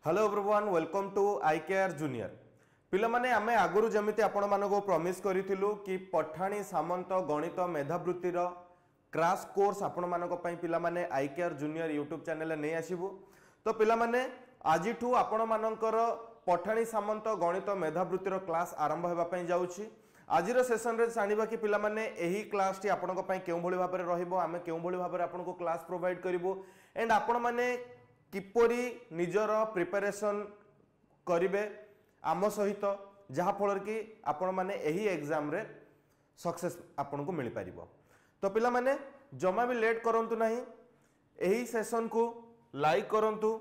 Hello everyone welcome to I care junior पिला माने आमे आगुरु जमिति आपण मानको प्रॉमिस करिथिलु कि पठाणी सामंत गणित मेधावृत्तिर क्रैश कोर्स आपण मानको पई पिला माने आई केयर जूनियर यूट्यूब चैनल नै आसीबु। तो पिला माने आजिठु आपण मानकर पठाणी सामंत गणित मेधावृत्तिर क्लास आरंभ हेबा पई जाउछि। आजिर सेशन रे जानिबा कि पिला माने एही क्लास टी आपण पई केउ भली भाबरे रहिबो, आमे केउ भली भाबरे आपण को क्लास प्रोवाइड करिवो एंड आपण माने किपरि निजर प्रिपरेशन करिवे आम सहित जहा फल कि आपण माने एही एग्जाम रे सक्सेस आपण को मिल पारिबो। तो पिला माने जमा भी लेट करंतु नाही, एही सेशन को लाइक करंतु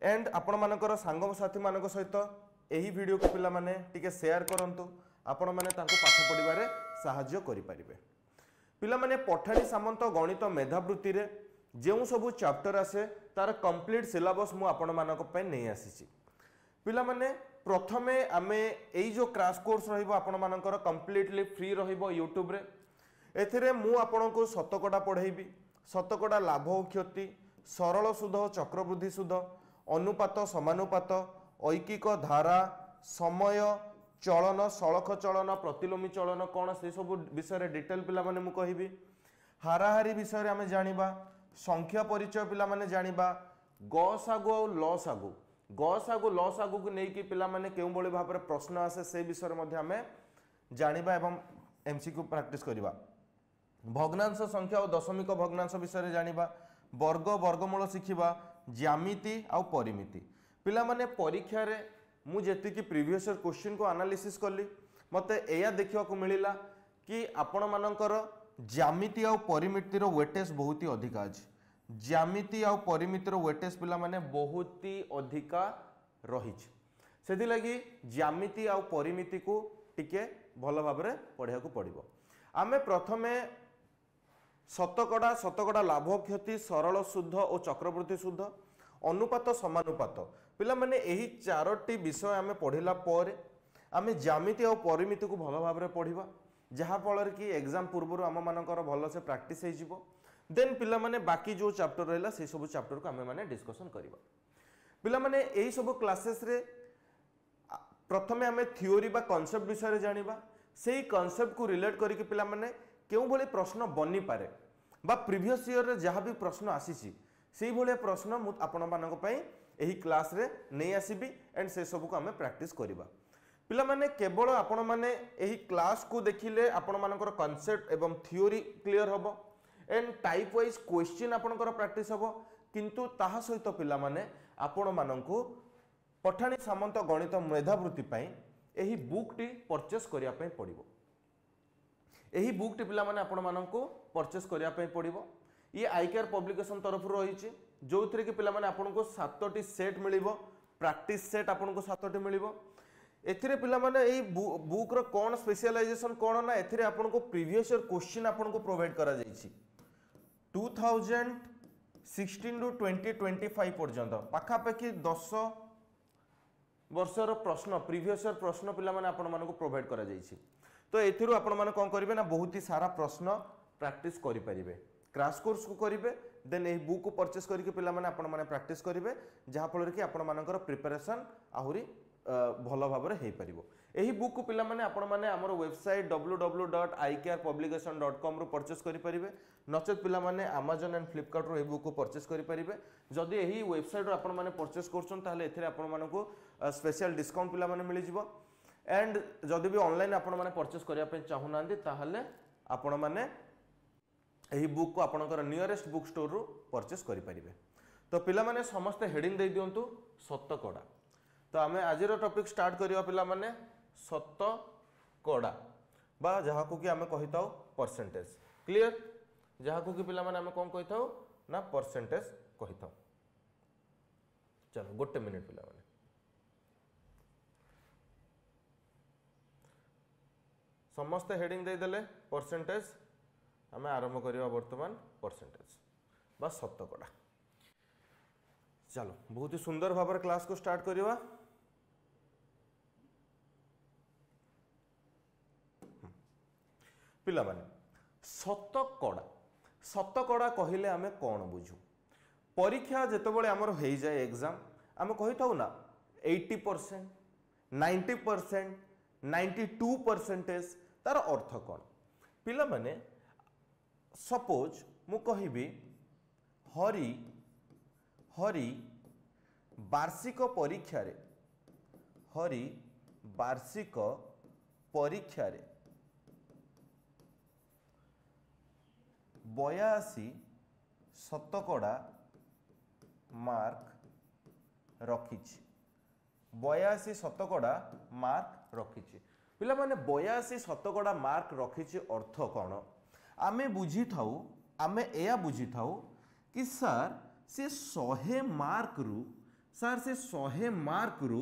एंड आपण मानकर सांग साथी मानक सहित एही वीडियो को पिला माने टिके शेयर करंतु, आपण माने तांको पाठ पढिबारे सहाय्य करि पारिबे। पिला माने पठाणी सामंत गणित मेधावृत्ति रे जो सब चैप्टर आसे तार कंप्लीट सिलेबस मु आपण मानक पे नहीं आसी। पिला माने प्रथमे आमे एई जो क्रैश कोर्स रहिबो आपण मानकर कंप्लीटली फ्री रहिबो यूट्यूब रे। एथिरे मु आपण को शतकड़ा पढेबी, शतकड़ा लाभ और क्षति, सरल सुध चक्रवृद्धि सुध, अनुपात समानुपात, ऐकिक धारा, समय चलन, सड़क चलन, प्रतिलोमी चलन कौन से सब विषय डिटेल पिला माने मु कहिबी। हाराहारी विषय आमे जानिबा, संख्या परिचय पिला माने जानिबा, गसागु और लसागु, गसागु लसागु को नेकी पिला माने केउ बळे भाबरे प्रश्न आसे से विषय रे मध्ये आमे जानिबा एवं एमसीक्यू प्रैक्टिस करिबा। भग्नांश संख्या और दशमिक भग्नांश विषय रे जानिबा, वर्ग वर्गमूल शिखिबा, ज्यामिति और परिमिति। पिला माने परीक्षा रे मु जेति कि प्रीवियस ईयर क्वेश्चन को एनालिसिस कली मते एया देखिबा को मिलिला कि आपण मानकर ज्यामिति और परिमिति रो वेटेज बहुत ही अधिक अछि। ज्यामिति और परिमिति रो वेटेज पिला माने बहुत ही अधिका रहिछ। सेथि लागि ज्यामिति और परिमिति को टिके भल भाबरे पढिया को पड़िबो। आमे प्रथमे शतकड़ा, शतकड़ा लाभ क्षति, सरल शुद्ध और चक्रवृद्धि शुद्ध, अनुपात समानुपात पिला माने एही चारोटी विषय आमे पढिला पर आमे ज्यामिति और परिमिति को भल भाबरे पढिबा, जहा फल कि एग्जाम पूर्व आम मानकर भल से प्रैक्टिस हो। देन पिला माने बाकी जो चैप्टर रहला से सब चैप्टर को आमे माने डिस्कशन करिबा। पिला माने एही सब क्लासेस रे प्रथमे आमे थ्योरी बा कांसेप्ट विषय रे जानिबा, सेही कांसेप्ट को रिलेट करिक पिला माने केउ भले प्रश्न बनी पारे बा प्रीवियस ईयर रे जहा भी प्रश्न आसीची सेही भले प्रश्न मु आपण मानक पई एही क्लास रे नै आसीबी एंड से सब को आमे प्रैक्टिस करिबा। पिला माने केवल आपण माने एही क्लास को देखिले आपण मानकर कांसेप्ट एवं थ्योरी क्लियर हबो एंड टाइप वाइज क्वेश्चन आपणकर प्रैक्टिस हबो, किंतु ताहा सहित पिला माने आपण माननकु पठाणी सामंत गणित मेधावृत्ति पई एही बुक टी परचेस करिया पई पड़िबो। एही बुक टी पिला माने आपण माननकु परचेस करिया पई पड़िबो। ये आई केयर पब्लिकेशन तरफ रही जो थी कि पिला माने आपको 7टी सेट मिलिबो, प्रैक्टिस सेट आपको 7टी मिलिबो। एथिरे पिला माने एही बुक रो कोन स्पेशलाइजेशन कोन ना एथिरे आपको प्रीवियस ईयर क्वेश्चन आपको प्रोवाइड करा जाईछि 2016 टू 2025 पर्यंत पाखापाखि 10 वर्षर प्रश्न प्रीवियस ईयर प्रश्न पिला माने आपण मानको प्रोवाइड करा जाईछि। तो एथिरु आपण माने कोन करिवे ना बहुत ही सारा प्रश्न प्रैक्टिस करि परिबे, क्रैश कोर्स को करिवे, देन एही बुक को परचेस करके पिला माने आपण माने प्रैक्टिस करिवे, जहा फल कि आपण मानकर प्रिपरेशन आहुरी भल भाव में हो पार। यही बुक को पिला माने आपण माने हमर वेबसाइट www.icarepublication.com रु परचेस करि परिबे, नचेत पिला माने Amazon एंड Flipkart रो ए बुक को परचेस करि परिबे। जदि यही वेबसाइट रो आपण माने परचेस करछन ताले एथिरे आपण मानको स्पेशल डिस्काउंट पिला माने मिलि जिवो एंड जदि भी ऑनलाइन आपण माने परचेस करिया पे चाहू नांदी ताले आपण माने यही बुक को आपणकर नियरेस्ट बुक स्टोर रु परचेस करि परिबे। तो पिला माने समस्त हेडिंग दे दियंतु शतकड़ा। तो आमे आज टॉपिक स्टार्ट करिया पिला माने शतकड़ा बा जहाँ को कि आमे कहिताउ परसेंटेज। क्लियर? जहाँ को कि पिला माने आमे कोन कहिताउ ना परसेंटेज कहिताउ। चलो गोटे मिनिट पिला माने समस्त हेडिंग दे देले परसेंटेज। आमे आरंभ करिया वर्तमान परसेंटेज बा शतकड़ा। चलो बहुत ही सुंदर भाव क्लास को स्टार्ट करिवा। पिला माने शतकड़ा, शतकड़ा कहले आमे कौन बुझू? परीक्षा जेतबेले आमर हो जाए एग्जाम आम कही था ना 80%, 90%, 92% तार अर्थ कौन पिला माने सपोज मु कहिबी हरि हरि वार्षिक परीक्षा रे हरि वार्षिक परीक्षा रे 82% मार्क रखिछि 82% मार्क रखिछि पिला माने 82% मार्क रखिछि अर्थ कौन आमे बुझी थाउ आमे एया बुझी थाउ कि सर से 100 मार्क रु सर से 100 मार्क रु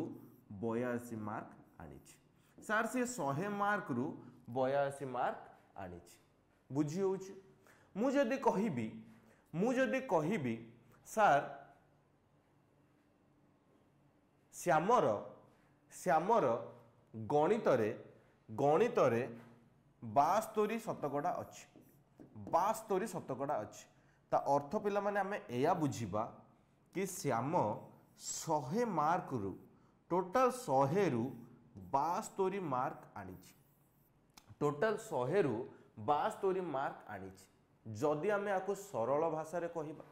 82 मार्क आनिछि सर से 100 मार्क रु 82 मार्क आनिछि बुझी होउछि मु जदि कहिबी सर श्यामर गणित रे 72% अच्छी 72% अच्छी ता अर्थ पिला माने आमे एया बुझीबा कि श्याम 100 मार्क रु टोटल 100 रु 72 मार्क आनिछि टोटल 100 रु 72 मार्क आनिछि जदि आमे आकु सरल भाषा रे कहिबा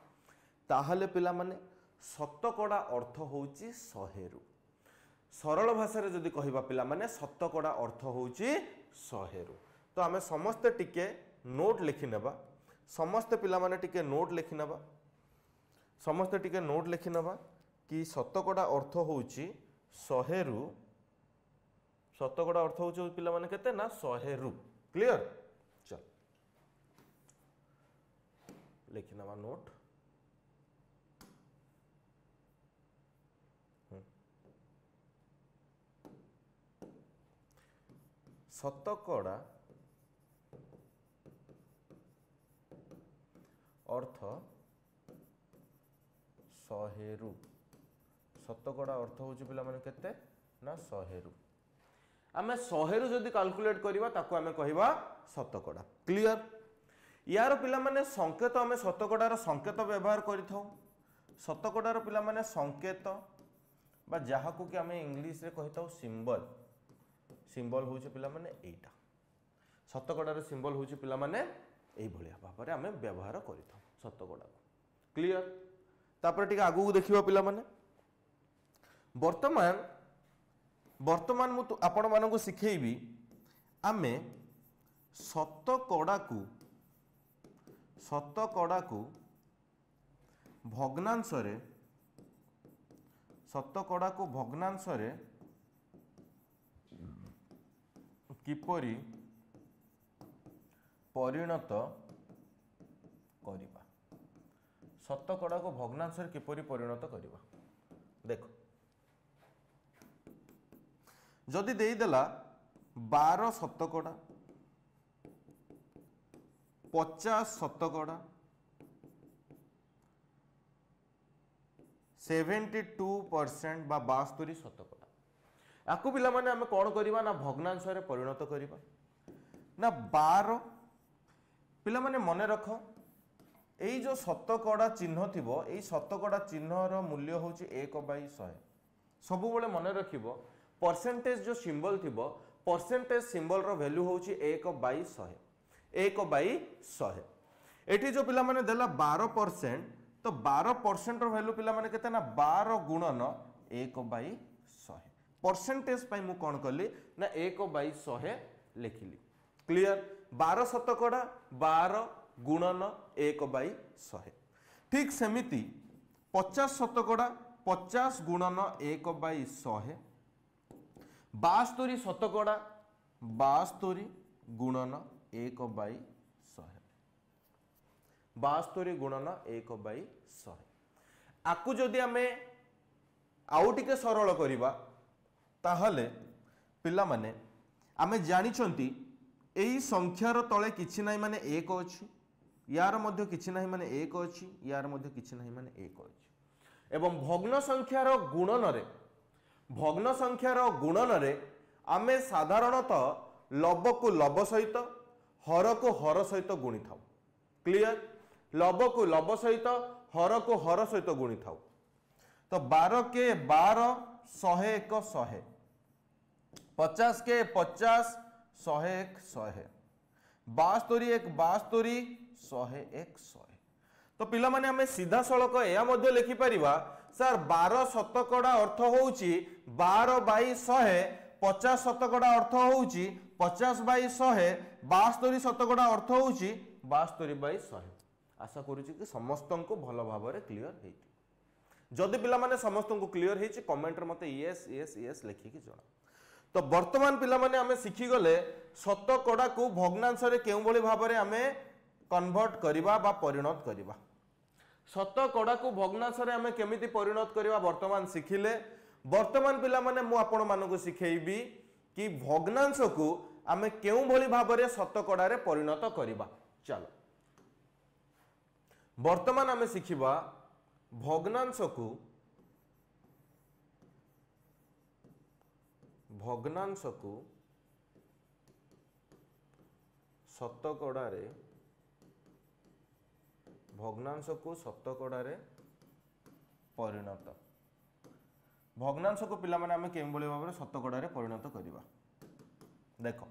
ताहले पिला माने शतकड़ा अर्थ होउची 100 रु सरल भाषा रे जदि कहिबा पिला माने शतकड़ा अर्थ होउची 100 रु तो आमे समस्त टिके नोट लिखि नेबा समस्त पिला माने टिके नोट लिखि नेबा समस्त टिके नोट लिखि नेबा कि शतकड़ा अर्थ होउची 100 रु शतकड़ा अर्थ होउची पिला माने केते ना 100 रु क्लियर चल लिखि नेबा नोट शतकड़ा अर्थ 100 रु शतकड़ा अर्थ होउची पिला माने केते ना 100 रु आमे 100 रु जदी कैलकुलेट करिवा ताको आमे कहिबा शतकड़ा क्लियर यार पिला माने संकेत आमे शतकड़ार संकेत व्यवहार करिथौ शतकड़ार पिला माने संकेत बा जाहाकू कि आमे इंग्लिश रे कहिथौ सिंबल सिंबल होउची पिला माने एटा शतकड़ार सिंबल होउची पिला माने एई भलिया भाबरे आमे व्यवहार करिथौ शतकड़ा क्लियर तापर टिके आगु को देखिबा पिला माने वर्तमान मु आपण मानकु सिखेइबी आमे शतकड़ा को भग्नांश रे किपरि परिणत करिबा शतकड़ा को भग्नांश रे किपरि परिणत करिबा देखो जदि देई देला 12 शतकड़ा 50 शतकड़ा 72% बा 72 शतकड़ा आकु पिला माने हमें कौन करिबा ना भग्नांश रे परिणत करिबा ना 12 पिला माने मने रख एई जो शतकड़ा चिन्ह थिबो एई शतकड़ा चिन्ह रो मूल्य होची 1/100 सब बेले मने रखिबो परसेंटेज जो सिंबल थिबो परसेंटेज सिंबल रो वैल्यू होची 1/100 1/100 एठी जो पिला माने देला 12% तो 12% रो वैल्यू पिला माने केते ना 12 गुणन 1/100 परसेंटेज पाई मु कोन करली ना 1/100 लिखिली क्लियर 12 शतकड़ा 12 गुणन 1/100 ठीक सेमिति 50 शतकड़ा 50 गुणन 1/100 72 शतकड़ा 72 गुणन 1/100 72 गुणन 1/100 आकु जदि आमे आउ टिके सरल करिबा ताहले पिला माने आमे जानि छंती एई संख्यार तळे किछि नाही माने 1 अछि यार मध्य किछि नाही माने 1 अछि यार मध्य किछि नाही माने 1 अछि एवं भग्न संख्यार गुणन रे आमे साधारणतः लब को लब सहित हर को हर सहित गुणी थाउ क्लियर लब को लब सहित हर को हर सहित गुणी थाउ तो 12 के 12 100 1 100 50 के 50 100 1 100 72 1 72 100 1 100 तो पिला माने हमें सीधा सड़क या मध्य लिखि परिबा सर 12 शतकड़ा अर्थ होउची 12 बाई 100 50 शतकड़ा अर्थ होउची 50 बाई 100 72 शतकड़ा अर्थ होउची 72 बाई 100 आशा करूची कि समस्त को भल भाव में क्लियर हेइथि जदि पिला माने समस्त को क्लियर हेइची कमेंट रे मते यस यस यस लिखि कि जणा तो वर्तमान पिला माने हमें सिखि गले शतकड़ा को भग्नांश रे केउ भली भाव में हमें कन्वर्ट करिबा बा परिणत करिबा शतकड़ा को भग्नांश रे हमें केमिति परिणत करिबा वर्तमान सिखिले वर्तमान पिला माने मु आपण मानको सिखेइबी कि भग्नांश को हमें केउ भली भाव में शतकड़ा रे परिणत करिबा चलो वर्तमान हमें सिखिबा भग्नांश को शतकड़ा रे भग्नांश को शतकड़ा रे परिणत भग्नांश को पिला माने हमें केम भली भाव में शतकड़ा रे परिणत करिबा देखो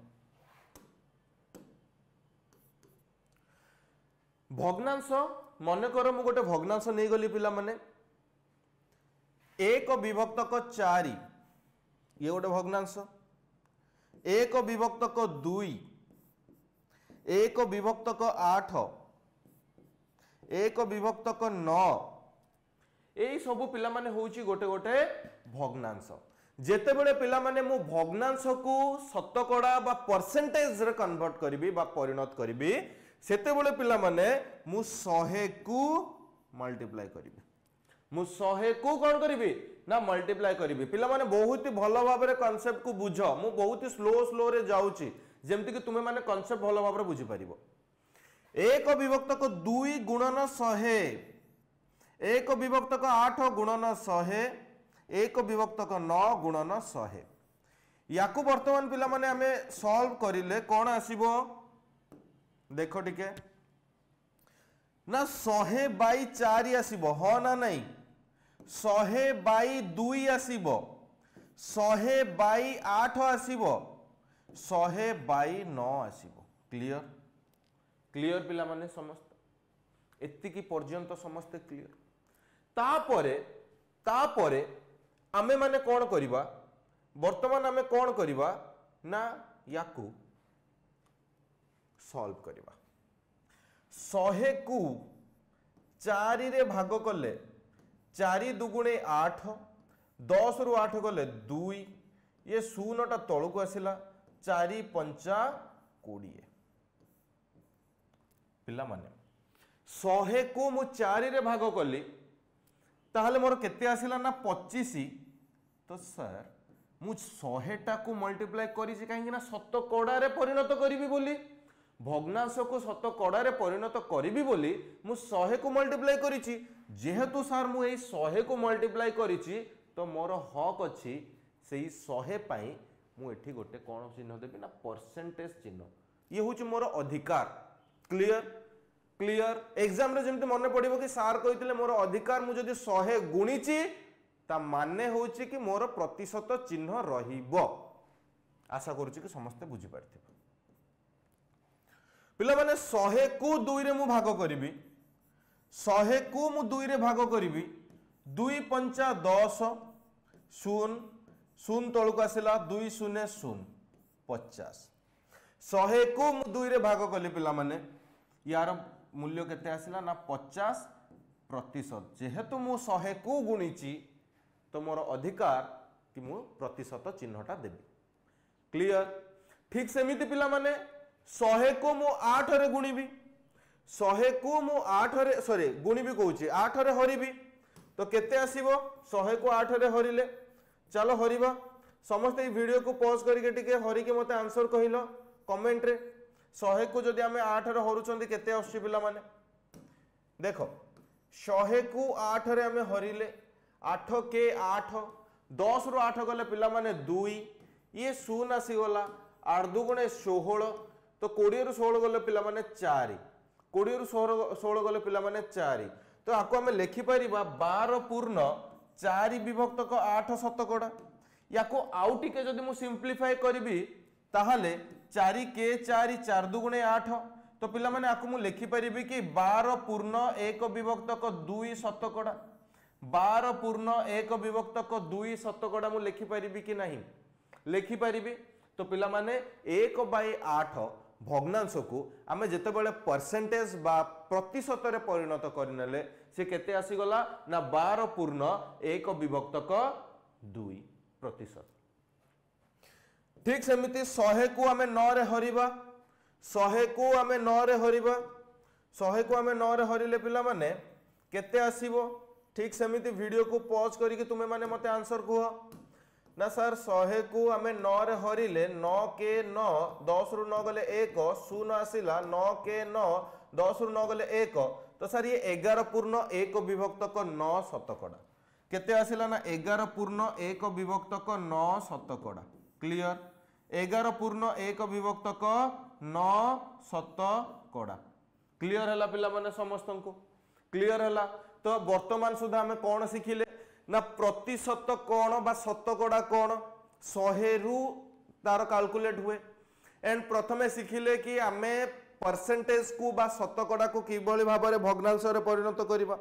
भग्नांश मन कर मु गोटे भग्नांश नहीं गली पिला माने 1 विभक्त 4 ये गोटे भग्नांश 1 विभक्त 2 1 विभक्त 8 1 विभक्त 9 यही सब पिला माने होउची गोटे गोटे भग्नांश जेते बेले पिला माने मु भग्नांश को शतकड़ा बा परसेंटेज रे कन्वर्ट करिबी बा परिणत करिबी सेते बेले पिला माने मु 100 को मल्टीप्लाई करिबी मु 100 को कोन करिबी ना मल्टीप्लाई करिबी पिला माने बहुत ही भलो भाव रे कांसेप्ट को बुझो मु बहुत ही स्लो रे जाउची जेमति कि तुमे माने कांसेप्ट भलो भाव रे बुझी परिबो 1 विभक्त को 2 गुणन 100 1 विभक्त को 8 गुणन 100 1 विभक्त को 9 गुणन 100 याकू वर्तमान पिला माने हमें सॉल्व करिले कोन आसीबो देखो टिके ना 100 बाई 4 आसीबो हो ना नहीं 100 बाई 2 आसीबो 100 बाई 8 आसीबो 100 बाई 9 आसीबो क्लियर क्लियर पिला माने समस्त एतिकी पर्यंत समस्त क्लियर तापरे आमे माने कोन करिबा वर्तमान आमे कोन करिबा ना याकू सॉल्व करिबा 100 को 4 रे भाग कले 4 दुगुणे 8 10 रु 8 गले 2 ये 0 टा तळको आसिला 4 5 20 पिला माने 100 को मु 4 रे भाग कली ताहले मोर केते आसिला ना 25 तो सर मु 100 टा को मल्टीप्लाई करी जे काहे ना शतकड़ा रे परिणत करिवि बोली भग्नांश को शतकड़ा रे परिणत करिवि बोली मु 100 को मल्टीप्लाई करिछि जेहेतु सर मु एई 100 को मल्टीप्लाई करिछि तो मोर हक अछि सेई 100 पई मु एठी गोटे कोन चिन्ह देबी ना परसेंटेज चिन्ह ये होछि मोर अधिकार क्लियर क्लियर एग्जाम रे जेमते मन पड़िबो कि सार कहितले मोर अधिकार मु जदी 100 गुणिछि ता माने होछि कि मोर प्रतिशत चिन्ह रहिबो आशा करूछि कि समस्त बुझि पारथिबो पिला माने 100 को 2 रे मु भाग करिवि 100 को मु 2 रे भाग करिवि 2 5 10 0 0 तळको आसिला 2 0 0 50 100 को मु 2 रे भाग कली पिला माने यार मूल्य केते आसिला ना 50% जेहेतु मु 100 को गुणिची तो मोर अधिकार कि मु प्रतिशत चिन्हटा देबी क्लियर ठीक सेमिति पिला माने 100 को मु 8 रे गुणिबी 100 को मु 8 रे सॉरी गुणिबी कहूची 8 रे हरिबी तो केते आसीबो 100 को 8 रे हरिले चलो हरिबा समस्त ए वीडियो को पॉज करके टिके हरि के मते आंसर कहिलो कमेंट रे 100 को जदि हमें 8 रे हरुचंदी केते आसी पिला माने देखो 100 को 8 रे हमें हरिले 8 के 8 10 रु 8 गले पिला माने 2 ये 0 आसी गला 8 दुगुणे 16 तो 20 रु 16 गले पिला माने 4 20 रु 16 गले पिला माने 4 तो आको हमें लिखि परिबा 12 पूर्ण 4 विभक्तक 8 शतकड़ा या आउ टिके जदि मु सिंप्लीफाई करी ताहले 4 के 4 4 दुगुणे 8 तो पिला माने आकु मु लिखि परिबी कि 12 पूर्ण 1 विभक्तक 2 शतकड़ा 12 पूर्ण 1 विभक्तक 2 शतकड़ा मु लिखि परिबी कि नहीं लिखि परिबी तो पिला माने 1/8 भग्नांश को आमे जेते बेले परसेंटेज बा प्रतिशत रे परिणत करनेले से केते आसी गला ना 12 पूर्ण 1 विभक्तक 2%। ठीक सेमिति 100 को आमे 9 रे हरिबा 100 को आमे 9 रे हरिबा 100 को आमे 9 रे हरिले पिला माने केते आसीबो ठीक सेमिति वीडियो को पॉज करिके तुमे माने मते आंसर कुह ना सर 100 को आमे 9 रे हरिले 9 के 9 10 रु 9 गले 1 शून्य आसिला 9 के 9 10 रु 9 गले 1 तो सर ये 11 पूर्ण 1 विभक्तक 9 शतकड़ा केते आसिला ना 11 पूर्ण 1 विभक्तक 9 शतकड़ा क्लियर 11 पूर्ण 1 विभक्तक 9 शतकड़ा क्लियर हैला पिला माने समस्त को क्लियर हैला तो वर्तमान सुधा हमें कौन शिखिले ना प्रतिशत कौन बा शतकड़ा कौन 100 रु तार कैलकुलेट हुए एंड प्रथमे शिखिले कि आमे परसेंटेज को बा शतकड़ा को किभली भाव में भग्नांश रे परिणत करिबा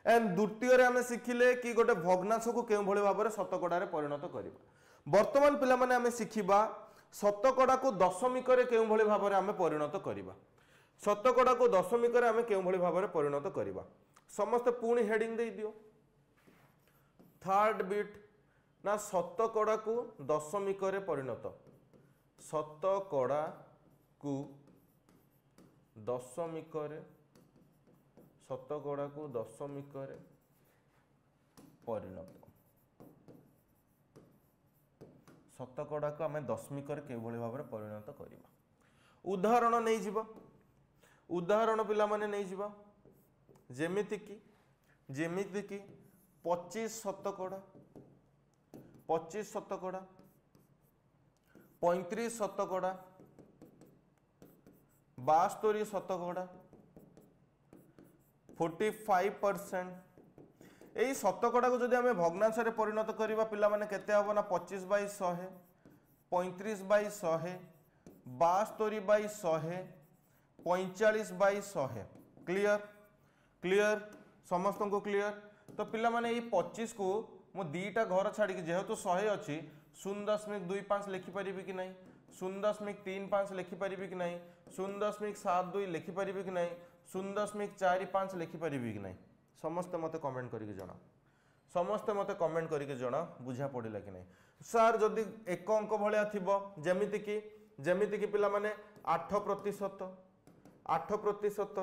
एंड द्वितीय रे आमे शिखिले कि गोटे भग्नांश को केउ भली भाव में शतकड़ा रे परिणत करिबा वर्तमान पिला माने आमे शिखिबा शतकड़ा को दशमिक रे केउ भली भाव में आमे परिणत करिबा शतकड़ा को दशमिक रे आमे केउ भली भाव में परिणत करिबा समस्त पुणी हेडिंग दे दियो थर्ड बिट ना शतकड़ा को दशमिक रे परिणत शतकड़ा को दशमिक रे शतकड़ा को दशमिक रे परिणत शतकड़ा को आमे दशमिक रे के भली भाव में परिणत करिबा उदाहरण नहीं जिबा उदाहरण पिला माने नहीं जिबा जेमिति की 25 शतकड़ा 35 शतकड़ा 72 शतकड़ा 45% यही शतकड़ा को जदि आमे भग्नांश रे परिणत करिबा पिला माने केते हबो ना 25/100 35/100 72/100 45/100 क्लियर क्लियर समस्त को क्लियर तो पिला माने ये 25 को मो दीटा घर छाड़ी जेहेतु 100 अच्छी 0.25 लिखि परिबी कि नहीं 0.35 लिखि परिबी कि नहीं 0.72 लिखि परिबी कि नहीं 0.45 लिखि परिबी कि नहीं समस्त मते कमेंट करके जणा समस्त मते कमेंट करके जणा बुझा पड़िला कि नहीं सर जदि एक अंक भलिया थिबो जेमिति कि पिला माने 8% 8%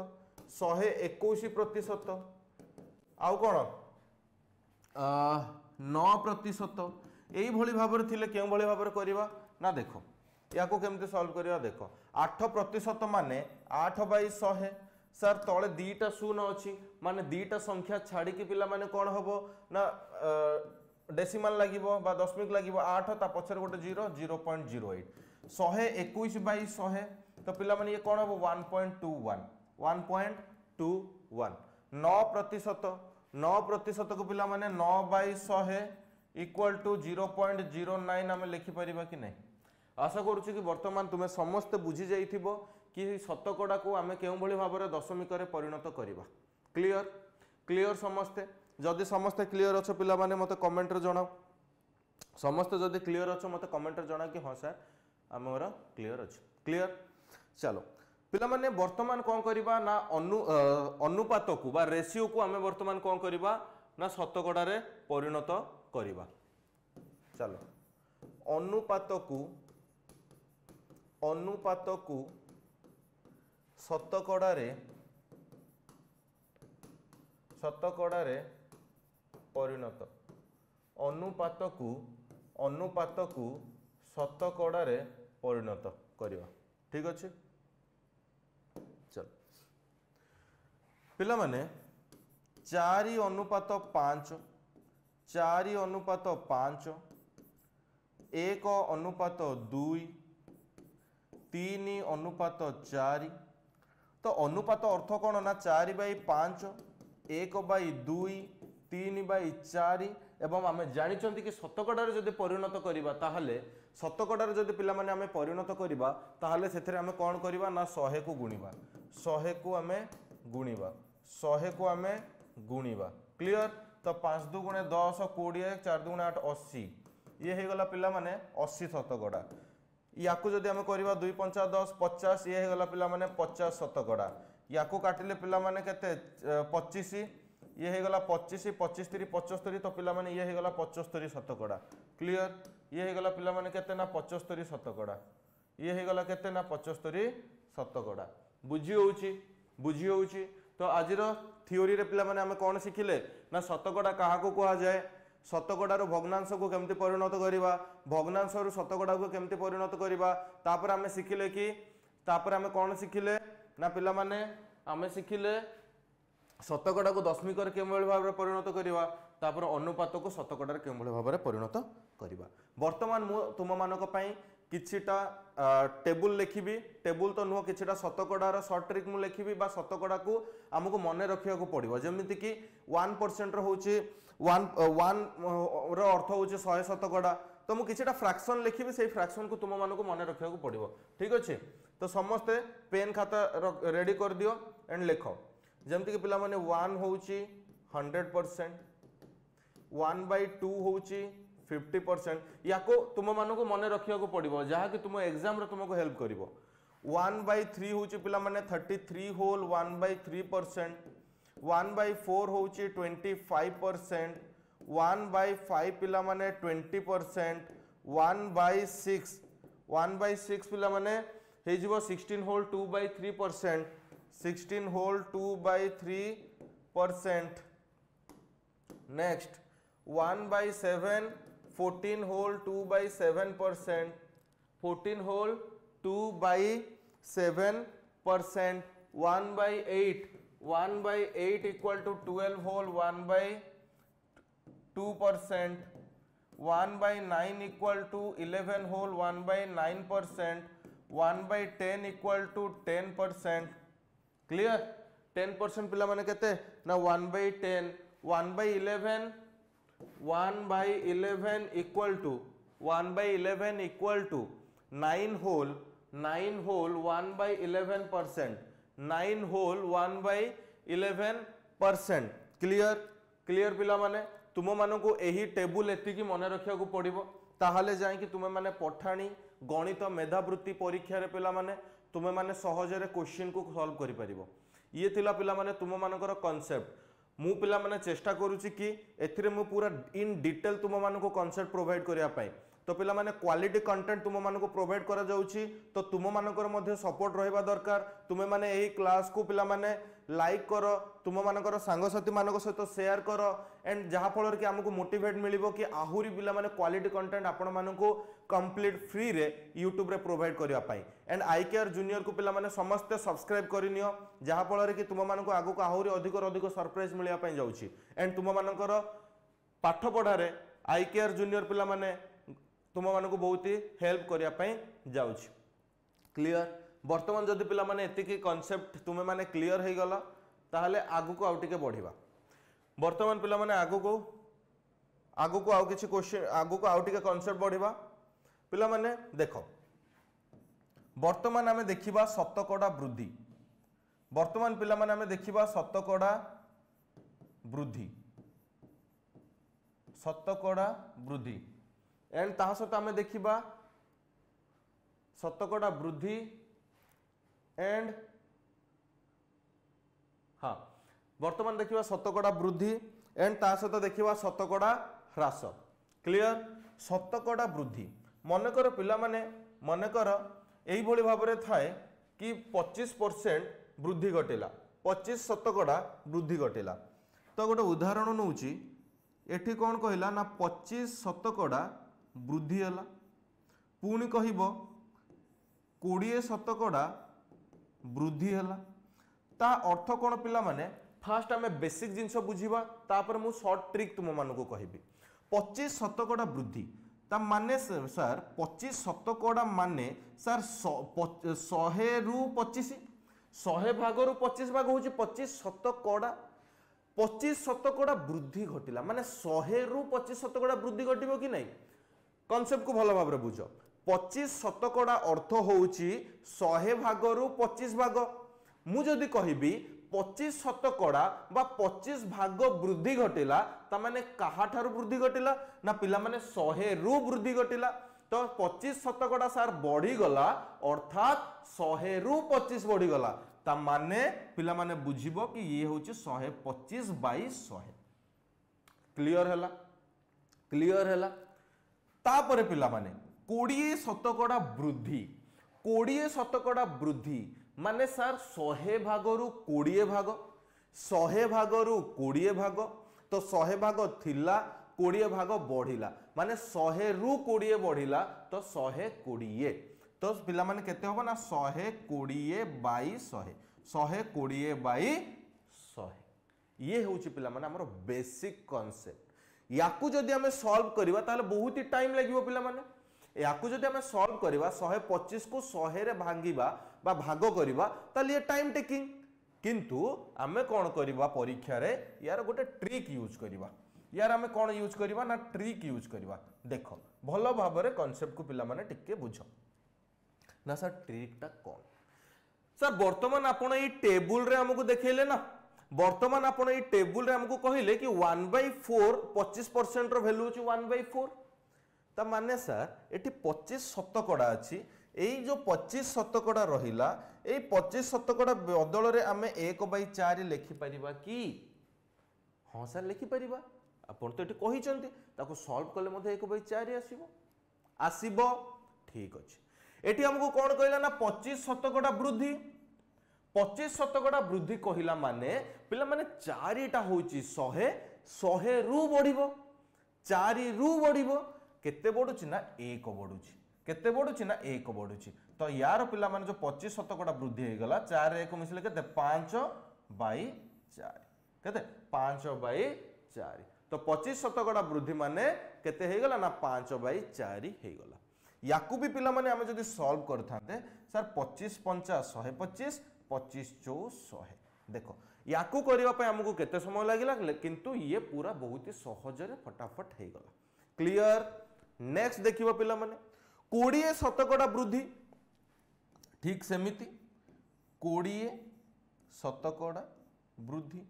121% आउ कौन 9% यही भली भाव में थिले केउ भली भाव में करिबा ना देखो या को केमते सॉल्व करिबा देखो 8% माने 8/100 सर तले दीटा शून्य अच्छी माने दीटा संख्या छाड़ी की पिला माने कौन हबो ना डेसिमल लागिबो बा दशमिक लागिबो 8 ता पछर गोटे 0.08 121/100 तो पिला माने ये कौन हबो 1.21 9% को पिला माने 9/100 इक्वल टू 0.09 आमे लिखि परिबा कि नहीं आशा करूछु कि वर्तमान तुमे समस्त बुझी जाइथिबो कि शतकड़ा को आमे केउ भली भाव रे दशमिक रे परिणत करिबा क्लियर क्लियर समस्ते जदि समस्ते क्लियर अछ पिला माने मते कमेंट रे जणाओ समस्त जदि क्लियर अछ मते कमेंट रे जणा कि हां सर हमरा क्लियर अछ क्लियर चलो पिला माने वर्तमान कौन करिबा ना अनुपात को बा रेशियो को आमे वर्तमान कौन करिबा ना शतकड़ा रे परिणत करिबा चलो अनुपात को शतकड़ा रे परिणत अनुपात को शतकड़ा रे परिणत करिबा ठीक अछि चल पिला माने 4:5 4:5 1:2 3:4 तो अनुपात अर्थ कौन ना 4/5 1/2 3/4 एवं आम जानी कि शतकड़ा जदि परिणत करवा ताहले शतकड़ा जदि पिला माने आमे परिणत करवा ताहले सेथरे आमे कौन करवा ना 100 को गुणिबा 100 को आमे गुणिबा 100 को आमे गुणिबा क्लियर। तो 5 2 गुणे 10 20 4 2 8 80 ये हो गला पिला माने 80 शतकड़ा। या जदि आमे करवा 2 5 10 50 ये हो गला पिला माने 50 शतकड़ा। या काटिले पिला माने केते 25 ये हो गला 25 25 3 75 तो पिला माने ये हो गला 75 शतकड़ा क्लियर। ये हो गला पिला माने केते ना 75 शतकड़ा ये हो गला केते ना 75 शतकड़ा। बुझी होउची तो आजिर थियोरी रे पिला माने आमे कोन शिखिले ना शतकड़ा काहा को कहा जाए शतकड़ा रो भग्नांश को केमती परिणत करिवा भग्नांश रो शतकड़ा को केमती परिणत करिवा तापर आमे शिखिले कि तापर आमे कोन शिखिले ना पिला माने आमे शिखिले शतकड़ा को दशमिक केवल भाव में परिणत करवा तापर अनुपात को शतकड़ा केवल भाव में परिणत करवा। वर्तमान मु तुम मानक पई किछिटा टेबुल लिखिबी टेबुल तो नुह किछिटा शतकड़ार सर्ट ट्रिक मु लिखिबी बा शतकड़ा को आमको मन रखिया को पड़िबो जेमिति कि 1% रो होची 1 रो अर्थ होची 100 शतकड़ा तो मु किछिटा फ्रैक्शन लिखिबी सेही फ्रैक्शन को तुम मानको मन रखिया को पड़िबो ठीक अछि। तो समस्ते पेन खाता रेडी कर दियो एंड लिखो जमती कि पिला माने 1 होउची 100% 1/2 होउची 50% याको तुम मानको मने रखिया को पड़िबो जहा कि तुम एग्जाम रे तुमको हेल्प करिवो। 1/3 होउची पिला माने 33 होल 1/3% 1/4 होउची 25% 1/5 पिला माने 20% 1/6 पिला माने हे जीवो 16 whole 2/3% 16 whole 2/3% next 1/7 14 whole 2/7% 14 whole 2/7% 1/8 equal to 12 whole 1/2% 1/9 equal to 11 whole 1/9% 1/10 equal to 10% clear 10% पिला माने केते ना 1/10 1/11 equal to 9 whole 1/11% 9 whole 1/11% clear पिला माने तुम मानकु एही टेबुल एतिकी मन रखिया को पड़िबो ताहाले जाय कि तुमे माने पठाणी गणित मेधावृत्ति परीक्षा रे पिला माने तुमे माने सहजरे क्वेश्चन को सॉल्व करि परिबो। ये थिला पिला माने तुम मानकर कांसेप्ट मु पिला माने चेष्टा करूची कि एथिरे मु पूरा इन डिटेल तुम मानको कांसेप्ट प्रोवाइड करिया पाई तो पिला माने क्वालिटी कंटेंट तुम मानको प्रोवाइड करा जाउची तो तुम मानकर मध्ये सपोर्ट रहबा दरकार। तुमे माने एही क्लास को पिला माने लाइक करो तुम मानकर सांगसाथी मानक सहित शेयर करो एंड जहा फल कि हमको मोटिवेट मिलिबो कि आहुरी पिला माने क्वालिटी कंटेंट आपण मानको कंप्लीट फ्री रे यूट्यूब रे प्रोवाइड करिया पाई एंड आई केयर जूनियर को पिला माने समस्त सब्सक्राइब करिनियो जहा फल कि तुम मानको आगु को आहुरी अधिक सरप्राइज मिलिया पाई जाउची एंड तुम मानकर पाठ पढ़ा रे आई केयर जूनियर पिला माने तुम मानको बहुत ही हेल्प करिया पाई जाउची क्लियर। वर्तमान जदि पिला माने एतिकी कांसेप्ट तुमे माने क्लियर हे गला ताहले आगु को आउ टिके बढ़िबा। वर्तमान पिला माने आगु को आउ किछि क्वेश्चन आगु को आउ टिके कांसेप्ट बढ़िबा पिला माने देखो वर्तमान आमे देखिबा शतकड़ा वृद्धि वर्तमान पिला माने आमे देखिबा शतकड़ा वृद्धि एंड ताहा सहित आमे देखिबा शतकड़ा वृद्धि एंड हाँ वर्तमान देखिबा शतकड़ा वृद्धि एंड ता सहित देखिबा शतकड़ा ह्रास क्लियर। शतकड़ा वृद्धि मनकर पिला माने मनकर एई भली भाबरे थाए कि 25% वृद्धि घटिला 25 शतकड़ा वृद्धि घटिला तो गोटे उदाहरण नउची एठी कोन कहिला ना 25 शतकड़ा वृद्धि हला पुणी कहिबो 20 शतकड़ा वृद्धि हला ता अर्थ कोन पिला माने फास्ट आमे बेसिक जिंस बुझीबा तापर मु शॉर्ट ट्रिक तुम मानको कहिबी 25 शतकड़ा वृद्धि ता माने सर 25 शतकड़ा माने सर 100 रु 25 100 भाग रु 25 भाग होची 25 शतकड़ा 25 शतकड़ा वृद्धि घटिला माने 100 रु 25 शतकड़ा वृद्धि घटिबो कि नहीं कॉन्सेप्ट को भलो भाबरे बुझो 25 शतकड़ा अर्थ होउची 100 भाग रु 25 भाग मु जदि कहिबी 25 शतकड़ा बा 25 भाग वृद्धि घटिला ता माने काहा ठारू वृद्धि घटिला ना पिला माने 100 रु वृद्धि घटिला तो 25 शतकड़ा सार बढ़ी गला अर्थात 100 रु 25 बढ़ी गला ता माने पिला माने बुझिबो कि ये होची 125 बाई 100 क्लियर हैला तापरे पिला माने 20 शतकड़ा वृद्धि 20 शतकड़ा वृद्धि माने सार 100 भाग रु 20 भाग 100 भाग रु 20 भाग तो 100 भाग थिला 20 भाग बढ़िला माने 100 रु 20 बढ़िला तो 120 तो पिला माने केते होबो ना 120 बाई 100 120 बाई 100 ये होची पिला माने हमर बेसिक कांसेप्ट याकू जदि हमें सॉल्व करबा ताले बहुत ही टाइम लागिवो पिला माने याकू जदि हमें सॉल्व करबा 125 को 100 रे भांगीबा बा भाग करबा ताले ये टाइम टेकिंग किंतु हमें कोन करबा परीक्षा रे यार गोटे ट्रिक यूज करबा यार हमें कोन यूज करबा ना ट्रिक यूज करबा देखो भलो भाबरे कांसेप्ट को पिला माने टिके बुझो ना सर ट्रिक टा कोन सर वर्तमान आपण ई टेबल रे हमकु देखैले ना वर्तमान आपण ई टेबल रे हमकु कहिले कि 1/4 25% रो वैल्यू अछि 1/4 ता माने सर एठी 25 शतकड़ा अछि एई जो 25 शतकड़ा रहिला एई 25 शतकड़ा बदल रे हमें 1/4 लिखि परिबा कि हां सर लिखि परिबा आपण तो एठी कहिचंती ताको सॉल्व करले मध्ये 1/4 आसीबो ठीक अछि एठी हमकु कोन कहला ना 25 शतकड़ा वृद्धि 25 शतकड़ा वृद्धि कहिला माने पिला माने 4टा होची 100 रु बढ़िबो 4 रु बढ़िबो केते बढ़ुची ना 1 बढ़ुची केते बढ़ुची ना 1 बढ़ुची तो यार पिला माने जो 25 शतकड़ा वृद्धि हे गला 4 1 मिसले केते 5/4 केते 5/4 तो 25 शतकड़ा वृद्धि माने केते हे गला ना 5/4 हे गला याकू भी पिला माने हमें जदि सॉल्व करथाते सर 25 50 125 25 4 100 देखो याकू करबा पे हमकु केते समय लागिला किंतु ये पूरा बहुत ही सहज रे फटाफट हे गला क्लियर नेक्स्ट देखिबा पिला माने 20 शतकड़ा वृद्धि ठीक सेमिति 20 शतकड़ा वृद्धि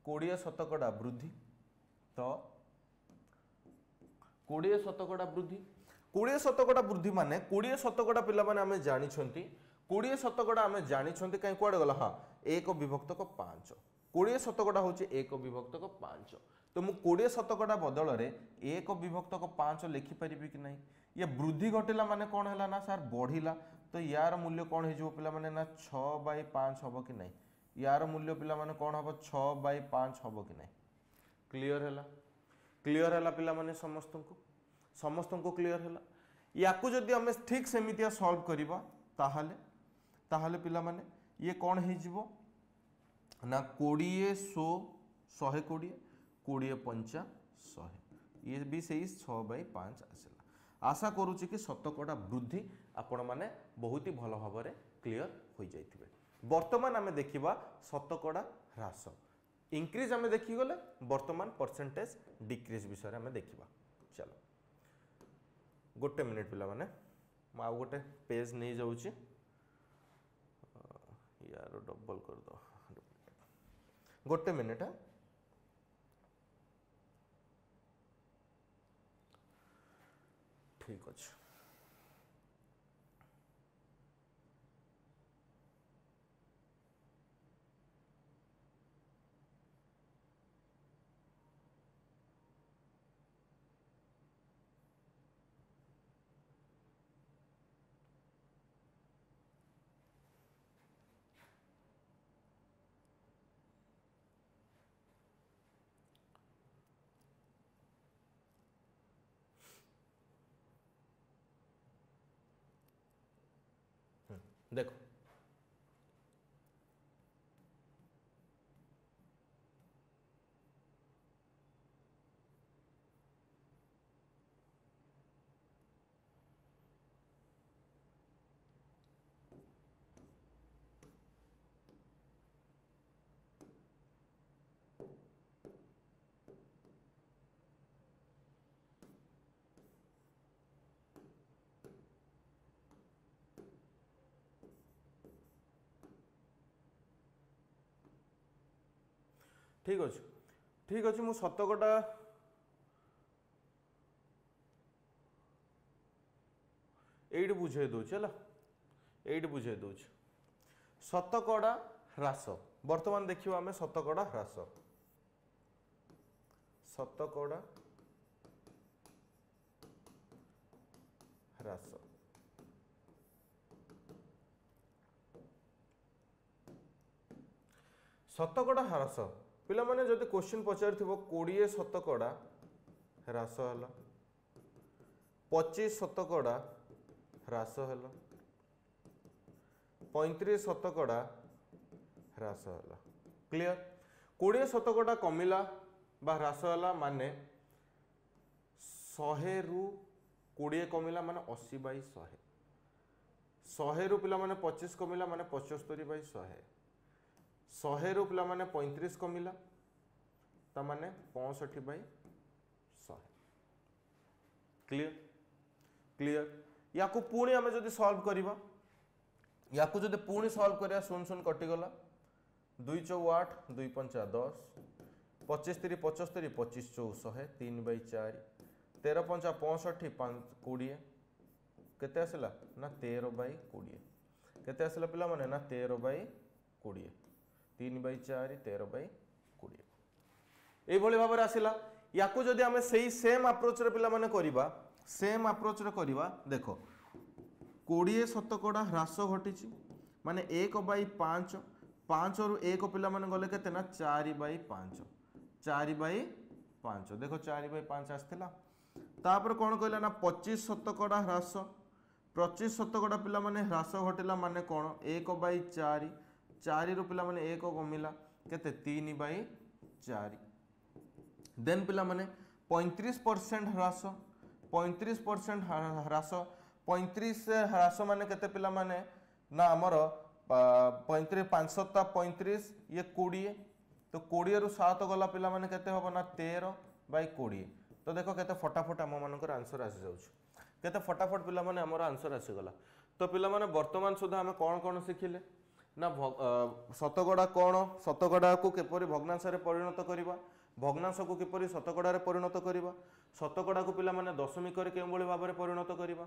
20 शतकड़ा वृद्धि तो 20 शतकड़ा वृद्धि 20 शतकड़ा वृद्धि माने 20 शतकड़ा पिला माने हमें जानि छंती 20 शतकड़ा हमें जानि छंती काई कोड गला हां 1 विभक्त को 5 20 शतकड़ा होची 1 विभक्त को 5 तो मु 20 शतकड़ा बदल रे 1 विभक्त को 5 लिखि परिबी कि नहीं ये वृद्धि घटिला माने कोन हैला ना सर बढ़िला तो यार मूल्य कोन हे जो पिला माने ना 6/5 हबो कि नहीं यार मूल्य पिला माने कोन हबो 6/5 हबो कि नहीं क्लियर हैला पिला माने समस्त को क्लियर हैला याकू जदि हम ठीक सेमितिया सॉल्व करिबा ताहाले पिला माने ये कोन हे जिवो ना 20 100 120 20 5 100 ये भी सही 6/5 आसला आशा करूची कि शतकड़ा वृद्धि आपण माने बहुत ही भलो भाबरे क्लियर हो जाइथिबे वर्तमान हमें देखिबा शतकड़ा ह्रास इंक्रीज हमें देखि गले वर्तमान परसेंटेज डिक्रीज विषय हमें देखिबा चलो गोटे मिनिट पिला माने मा गोटे पेज नहीं जाउची यार डबल कर दो गोटे मिनिट ठीक अछि देखो ठीक अच्छे मु शतकड़ा ये बुझे दूचे है ये बुझे दूचे शतकड़ा ह्रास बर्तमान देखिए आम शतकड़ा ह्रास शतकड़ा ह्रास शतकड़ा ह्रास पिला माने जदि क्वेश्चन पचार 20 शतकड़ा ह्रास है 25 शतकड़ा ह्रास है 35 शतकड़ा ह्रास है क्लियर 20 शतकड़ा कमिला बा ह्रास है माने 100 रु 20 कमिला माने 80 बाई 100 100 रु पिला माने 25 कमिला माने 75 बाई 100 100 रु पिला माने 35 कमिला ता माने 65 बाई 100 क्लियर क्लियर या को पुणी आमे जदि सॉल्व करिबा या को जदि पुणी सॉल्व करिया सुन सुन कटि गला 2 चौ 8 2 पंचा 10 25 3 75 25 चौ 100 3 बाई 4 13 पंचा 65 5 20 केते आसला ना 13 बाई 20 केते आसला पिला माने ना 13 बाई 20 3 बाई 4 13 बाई 20 ए भली भाबरे आसिला याकू जदि आमे सेही सेम अप्रोच रे पिला माने करिबा सेम अप्रोच रे करिबा देखो 20 शतकड़ा ह्रास घटिछि माने 1 बाई 5 5 रु 1 पिला माने गले केते ना 4 बाई 5 4 बाई 5 देखो 4 बाई 5 आस्थिला तापर कोन कहला ना 25 शतकड़ा ह्रास 25 शतकड़ा पिला माने ह्रास घटिला माने कोन 1 बाई 4 4 रु पिला माने 1 कमिला केते 3 बाई 4 देन पिला माने 35% ह्रास 35% ह्रास 35 ह्रास माने केते पिला माने ना हमर 35 5 35 ये 20 तो 20 रु 7 गला पिला माने केते होबो ना 13 बाई 20 तो देखो केते फटाफट हम मानकर आंसर आसी जाउछ केते फटाफट पिला माने हमर आंसर आसी गला तो पिला माने वर्तमान सुधा हम कोन सिखिले ना शतकड़ा कौन शतकड़ा को किपरि भग्नांश रे परिणत करिबा भग्नांश को किपरि शतकड़ा रे परिणत करिबा शतकड़ा को पिला माने दशमिक रे केउ बळी भाबरे परिणत करिबा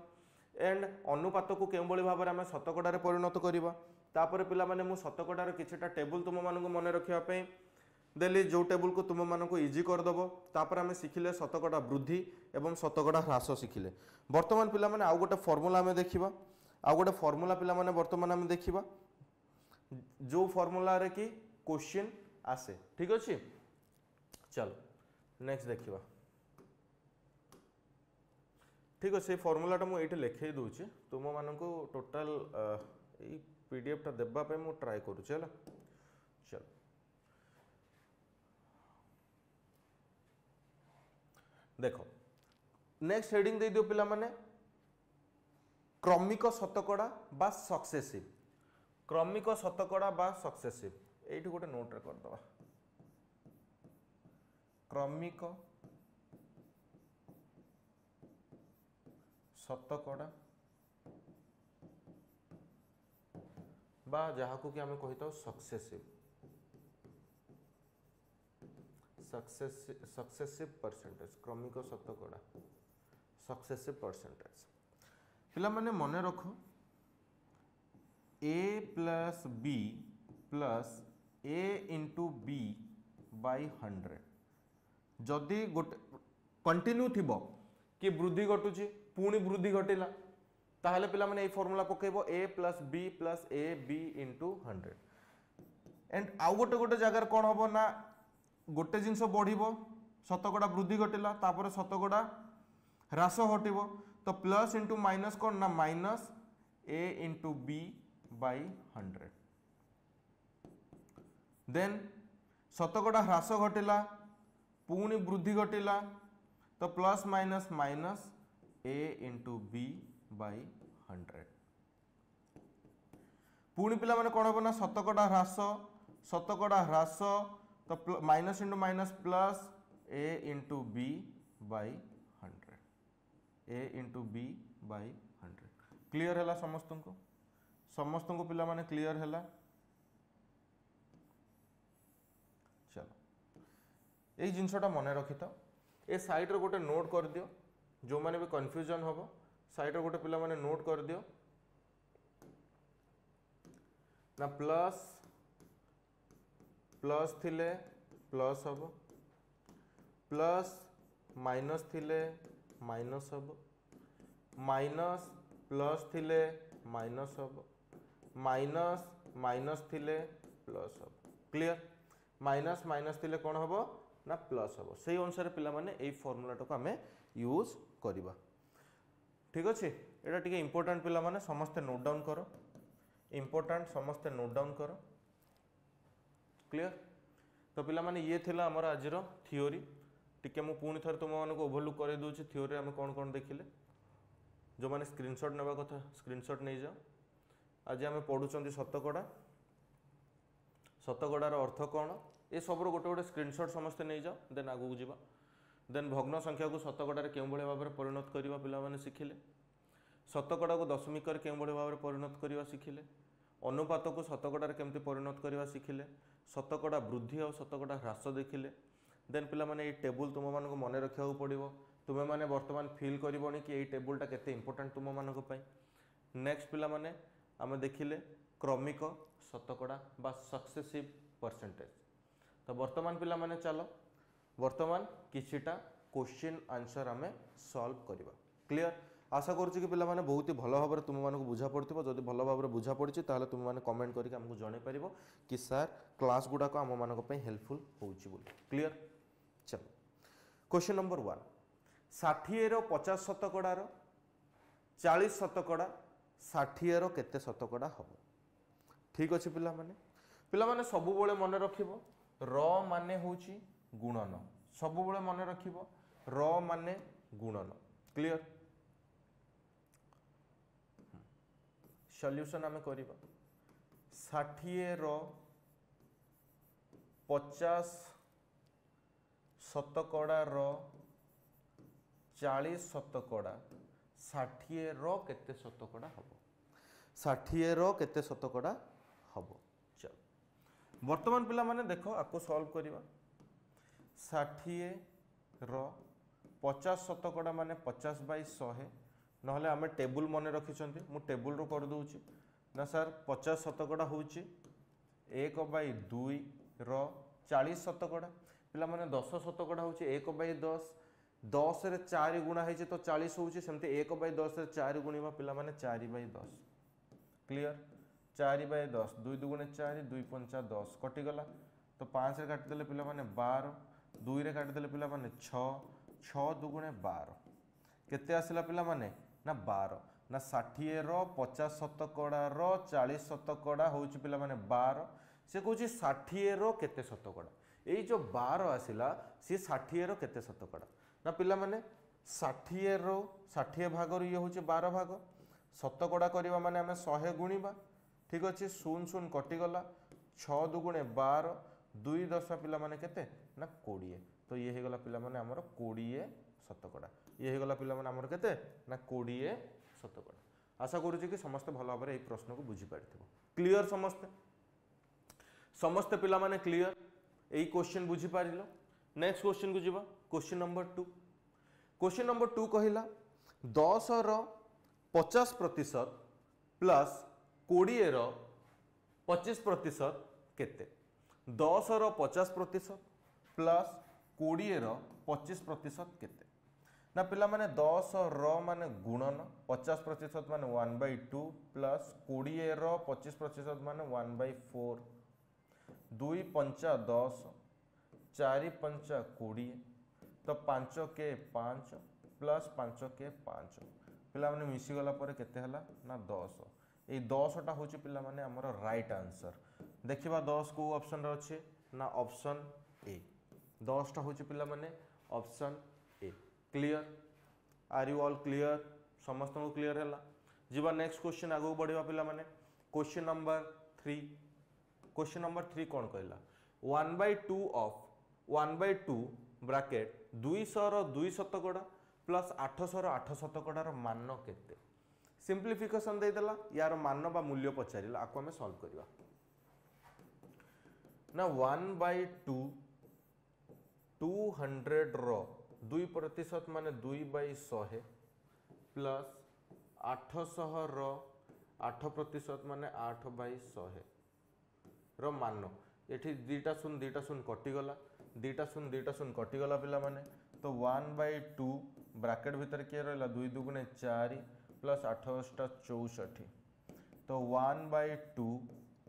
एंड अनुपात को केउ बळी भाबरे हम शतकड़ा रे परिणत करिबा तापर पिला माने मु शतकड़ा रे किछटा टेबल तुम मानन को मने रखिया पे देली जो टेबल को तुम मानन को इजी कर दबो तापर हम सिखिले शतकड़ा वृद्धि एवं शतकड़ा ह्रास सिखिले वर्तमान पिला माने आ गोटे फार्मूला हम देखिबा आ गोटे फार्मूला पिला माने वर्तमान हम देखिबा जो फार्मूला रे की क्वेश्चन आसे ठीक अछि चलो नेक्स्ट देखिबा ठीक अच्छे फर्मूलाटा मुझे लिखे दूचे तुम मानक टोटाल पीडीएफ टा देवाई मु ट्राए करुचे है चलो देखो नेक्स्ट हेडिंग दे दियो पिला माने क्रमिक शतकड़ा बा सक्सेसिव क्रमिक शतकड़ा बा सक्सेसिव एठी गोटे नोट रे कर दवा क्रमिक शतकड़ा बा जहाँ को कि आमे कहिता सक्सेसिव सक्सेसिव परसेंटेज क्रमिक शतकड़ा सक्सेसिव परसेंटेज पिला माने मने रखो a plus b plus a into b by 100 जदि गोटे कंटिन्यू थिबो कि वृद्धि घटुची पुणी वृद्धि घटिला ताहले पिला माने ए फार्मूला पकेबो a plus b plus a b into 100 and आउ गोटे गोटे जगह कौन हम ना गोटे जिनस बढ़िबो शतकड़ा वृद्धि घटिला तापर शतकड़ा ह्रास घटिबो तो प्लस इंटू माइनस कौन ना minus a into b by 100 then शतकड़ा ह्रास घटिला पुणी वृद्धि घटिला तो plus minus minus a into B by 100 पुणी पिला माने कौन हम ना शतकड़ा ह्रास तो minus into minus plus a into B by 100 a into B by 100 clear है समस्त को पिला माने क्लियर है चलो यही जिनसटा मन रखि था ए साइड रे गोटे नोट कर दियो जो माने भी कंफ्यूजन हबो साइड रे गोटे पिला माने नोट कर दियो ना प्लस प्लस थिले प्लस हबो प्लस माइनस थिले माइनस हबो माइनस प्लस थिले माइनस हबो माइनस माइनस थिले प्लस हबो क्लियर माइनस माइनस थिले कोन हबो ना प्लस हबो सेही अनुसार पिला माने एई फार्मूला को आमे यूज करबा ठीक अछि एटा टिके इंपोर्टेंट पिला माने समस्त नोट डाउन करो इंपोर्टेंट समस्त नोट डाउन करो क्लियर तो पिला माने ये थिला हमर आजिर थ्योरी टिके मु पुनी थर तुम मानको ओवरलुक करे दोछि थ्योरी हम कोन कोन देखिले जो माने स्क्रीनशॉट नेबा कथा स्क्रीनशॉट नै जाओ आज आम पढ़ुचंदी शतकड़ार अर्थ कौन ये सब गोटे गोटे स्क्रीनशॉट समस्ते नहीं जाओ देन आगू जावा देन भग्न संख्या को शतकड़ार के भाव में परिणत करवा पिलाने शिखिले शतकड़ा को दशमिक के भाव में परिणत करवा शिखिले अनुपात को शतकड़ार केमती परिणत करवा शिखिले शतकड़ा वृद्धि और शतकड़ा ह्रास देखिले देन पिलाने ये टेबुल तुम मानक मन रखा पड़ो तुम्हें मैंने बर्तमान फिल करबनी कि ये टेबुलटा केते इंपोर्टेंट तुम मानक नेक्स्ट पिलाने आम देखिले क्रमिक शतकड़ा बा सक्सेसिव परसेंटेज तो वर्तमान पिला माने चलो वर्तमान किछिटा क्वेश्चन आंसर आमे सॉल्व करबा क्लियर आशा करूँ कि पिला माने बहुत ही भल भाव में तुम मानक बुझा पड़ो जदि भल भाव में बुझा पड़ी ताले तुम माने कमेंट करके हमको जणे पारिबो कि सर क्लास गुडा को आम मानक पई हेल्पफुल होउची बोली क्लियर चलो क्वेश्चन नंबर 1 60 रो 50 शतकड़ार 40 शतकड़ा 60 रो केते शतकड़ा हम ठीक अच्छे पिला माने सब बेले मन रखिबो र माने होची गुणन सब बेले मन रखिबो र माने गुणन क्लियर सॉल्यूशन आमे करिबा 60 रो 50 शतकड़ा रो 40 शतकड़ा 60 रो केते शतकड़ा हम 60 रो केते शतकड़ा हम चल वर्तमान पिला माने देखो आपको सॉल्व करिबा 60 रो 50 शतकड़ा माने 50 बाई 100 नहले आमे टेबुल मन रखिछंती मु टेबुल रो कर दूची ना सर 50 शतकड़ा होची 1 बाई 2 रो 40 शतकड़ा पिला माने 10 शतकड़ा होची 1 बाई 10 10 रे 4 गुणा है तो 40 होची सेमते 1 बाई 10 रे 4 गुणिबा पिला माने 4 बाई 10 क्लियर 4 बाई 10 2 दुगुणे 4 2 पंचा 10 कटिगला तो 5 रे काटिदेले पिला माने 12 2 रे काटिदेले पिला माने 6 6 दुगुणे 12 केते आसिला पिला माने ना 12 ना 60 रो 50 शतकड़ा रो 40 शतकड़ा होची पिला माने 12 से कहूची 60 रो केते शतकड़ा एई जो 12 आसिला सी 60 रो केते शतकड़ा ना पिला माने 60 रो 60 भाग रो ये होची 12 भाग शतकड़ा करबा माने हमें 100 गुणिबा ठीक अच्छे 0 0 कटिगला 6 दुगुणे 12 2 10 पिला माने केते ना 20 तो ये हे गला पिला माने हमर 20 शतकड़ा ये हे गला पिला माने हमर केते ना 20 शतकड़ा आशा करू कि समस्त भल भाव में प्रश्न को बुझी पारिथिबो क्लियर समस्त पिला माने क्लियर एई क्वेश्चन बुझी पारिलो नेक्स्ट क्वेश्चन को जीवा क्वेश्चन नंबर 2 कहिला 10 रो 50% प्लस 20 रो 25% केते 10 रो 50% प्लस 20 रो 25% केते ना पिला माने 10 रो माने गुणन 50% माने 1/2 प्लस 20 रो 25% माने 1/4 2 पंचा 10 4 पंचा 20 तो 5 के 5 प्लस 5 के 5 पिला माने मिसी गला परे केते हला ना 10 ए 10 टा होची पिला माने हमर राइट आंसर देखिबा 10 को ऑप्शन रे अछि ना ऑप्शन ए 10 टा होची पिला माने option A clear are you all clear समस्त को क्लियर हला जीवा नेक्स्ट क्वेश्चन आगो बढ़िबा पिला माने क्वेश्चन नंबर 3 कोन कहला 1/2 ऑफ 1/2 ब्रैकेट 200 रो 2 शतकड़ा प्लस 800 रो 8 शतकड़ा रो मान केते सिंप्लिफिकेशन दे देला यार मान बा मूल्य पचारिला आको हमें सॉल्व करबा ना 1/2 200 रो 2% माने 2/100 प्लस 800 रो 8% माने 8/100 रो मान ये दीटा शून कटिगला दीटा शून कटिगला पिला माने तो 1/2 ब्रैकेट भीतर किए रहा 2 दुगुणे 4 प्लस 8 64 तो 1/2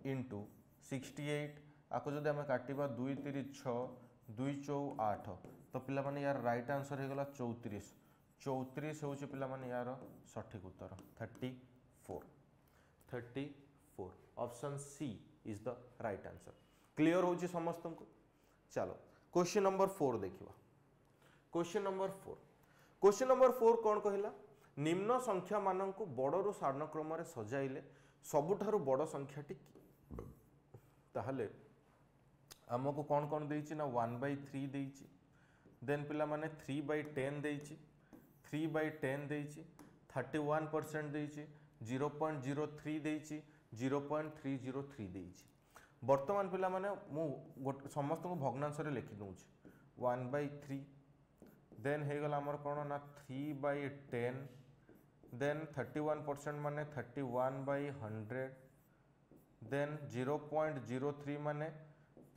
इंटू 68 आपको जब आम काटा 2 3 6 2 4 8 तो पिला माने यार राइट आंसर हो गला 34 34 हूँ पिला माने यार सठिक उत्तर 34 option C is the right answer. Clear हो समस्त को। चलो क्वेश्चन नंबर 4 देखिबा। क्वेश्चन नंबर 4 कौन कहला निम्न संख्या मानक बड़रू सारण क्रम रे सजाइले सबुठारु बड़ संख्याटी ताहले आमको कौन देइछि ना 1/3 देइछि देन पिला माने 3/10 देइछि 3/10 देइछि 31% देइछि 0.03 देइछि 0.303 देइछि। वर्तमान पिला माने मु समस्त को भग्नांश रे लिखि दउछि 1/3 देन हे गला हमर कोन ना 3/10 देन 31% माने 31/100 देन 0.03 माने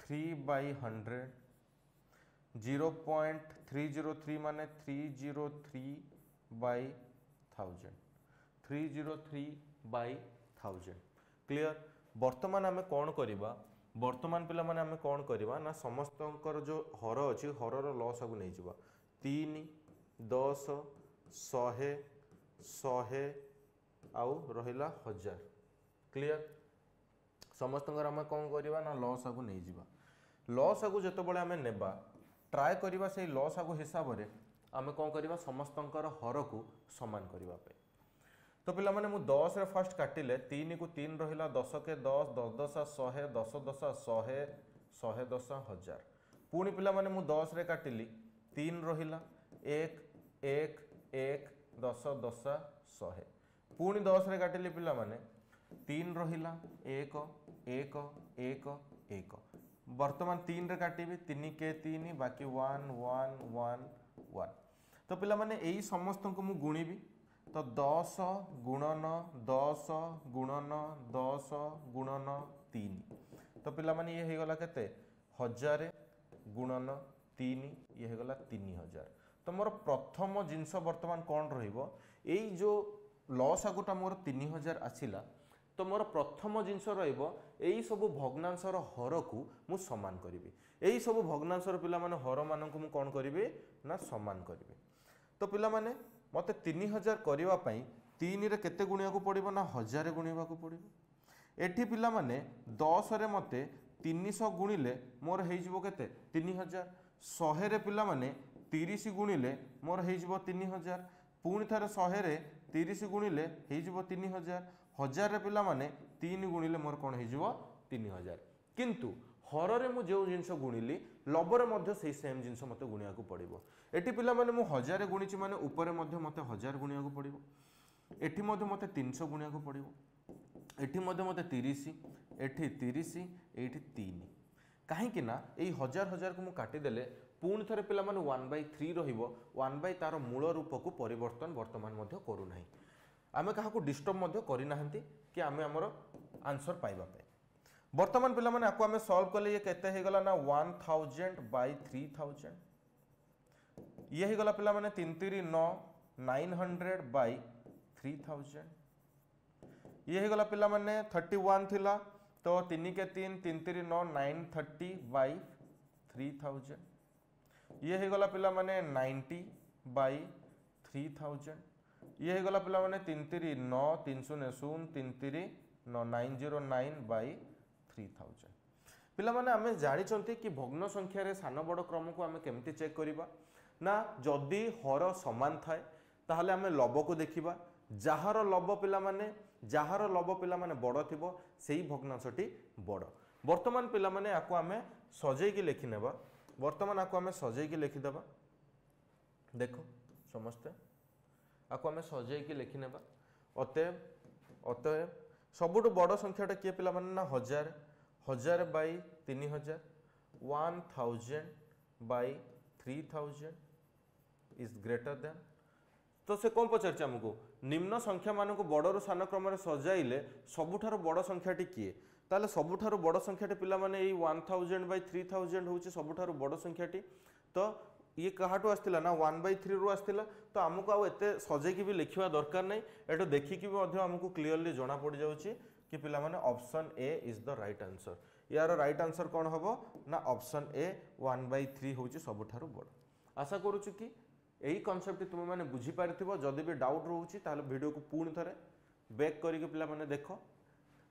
3/100 0.303 माने 303/1000 303/1000। क्लियर। वर्तमान आमे कौन करिबा वर्तमान पिला माने आमे कौन करिबा ना समस्तकर जो हर अछि हरर लॉस आगु नै जिबा 3 10 100 100 आउ रहिला 1000। क्लियर। समस्तकर आमे कौन करिबा ना लॉस आगु नै जिबा लॉस आगु जतो बळे आमे नेबा ट्राई करिबा से लॉस आगु हिसाब रे आमे कौन करिबा समस्तकर हर को समान करिबा पे। तो पिला माने मु 10 रे फर्स्ट काटिले 3 को 3 रहिला 10 के 10 10 10 100 10 10 100 100 10 1000 पुणी पिला माने मु 10 रे काटिली 3 रहिला 1 1 1 10 10 100 पुणी 10 रे काटिली पिला माने 3 रहिला 1 1 1 1 वर्तमान 3 रे काटिबी 3 के 3 बाकी 1 1 1 1 तो पिला माने एई समस्त को मु गुणीबी तो 10 गुणन 10 गुणन 10 गुणन 3 तो पिला माने ये हेगला केते 1000 गुणन 3 ये हेगला 3000। तो मोर प्रथम जिनस वर्तमान कौन रहिबो एई जो लॉस आगुटा मोर 3000 आसिला तो मोर प्रथम जिनस रहिबो एई सब भग्नांशर हर को मु समान करिवि एई सब भग्नांशर पिला माने हर मानन को मु कोन करिवि ना समान करिवि। तो पिला माने मते 3000 करिवा पई 3 रे केते गुणिया को पड़िबो ना 1000 गुणिबा को पड़िबो। एठी पिला माने 10 रे मते 300 गुणिले मोर हेइ जिवो केते 3000 100 रे पिला माने 30 गुणिले मोर हेइ जिवो 3000 पुणी थारे 100 रे 30 गुणिले हेइ जिवो 3000 1000 रे पिला माने 3 गुणिले मोर कोन हेइ जिवो 3000 किंतु हर रे मु जो जिनस गुणिली लबरे मध्य सेही सेम जिनस मते गुणिया को पड़िबो। एठी पिला माने मु 1000 गुणिची माने ऊपरे मध्य मते 1000 गुणिया को पड़िबो एठी मध्य मते 300 गुणिया को पड़िबो एठी मध्य मते 30 एठी 30 एठी 3 काहे कि ना एई 1000 को मु काटी देले पुणी थरे पिला माने 1/3 रहिबो 1 तार मूल रूप को परिवर्तन वर्तमान मध्य करू नाही आमे काहा को डिस्टर्ब मध्य करि नाहंती कि आमे हमर आंसर पाइबा पे। वर्तमान पिला माने आको आमे सॉल्व कले ये केते हे गला ना 1000/3000 ये ही गला पिला माने 3 3 9 900/3000 ये ही गला पिला माने 31 थिला तो 3 के 3 3 3 9 930/3000 ये ही गला पिला माने 90/3000 ये ही गला पिला माने 3 3 9 300 3 3 9 909/3000 पिला माने आमे जानि चंती कि भग्न संख्या रे सान बड़ क्रम को आमे केमती चेक करिबा ना जदि हर समान थाए ताहले आमे लब को देखिबा जहार लब पिला माने बड़ थिबो सेही भग्नांशटी बड़। वर्तमान पिला माने आको आमे सजै की लिखि नेबा वर्तमान आको आमे सजै की लिखि देबा देखो समस्त आको आमे सजै की लिखि नेबा अतएव सबुठ बड़ संख्याटा किए पिला माने ना 1000 1000/3000 1000/3000 3000 इज ग्रेटर देन तो से कौन पचार आमको निम्न संख्या मान को बड़र सान क्रम सजाइले सबुठार बड़ संख्याटी किए ताले सबुठार बड़ संख्याटी पिला माने 1000/3000 होची सबुठार बड़ संख्याटी तो ये कहाटू आसला ना 1/3 रु आसला तो आमको आउ एते सजेकी भी लिखिवा दरकार नहीं एटो देखिकी भी मध्य आमको क्लियरली जना पड़ जाउची कि पिला माने option A is the right answer यार राइट आंसर कौन हबो ना ऑप्शन ए 1/3 होची सबुठार बड़ आशा करूछु कि यही कॉन्सेप्ट तुम मैंने बुझी पारिथिबो जदि भी डाउट रहउची ताले वीडियो को पूर्ण थरे बैक करके पिला माने देखो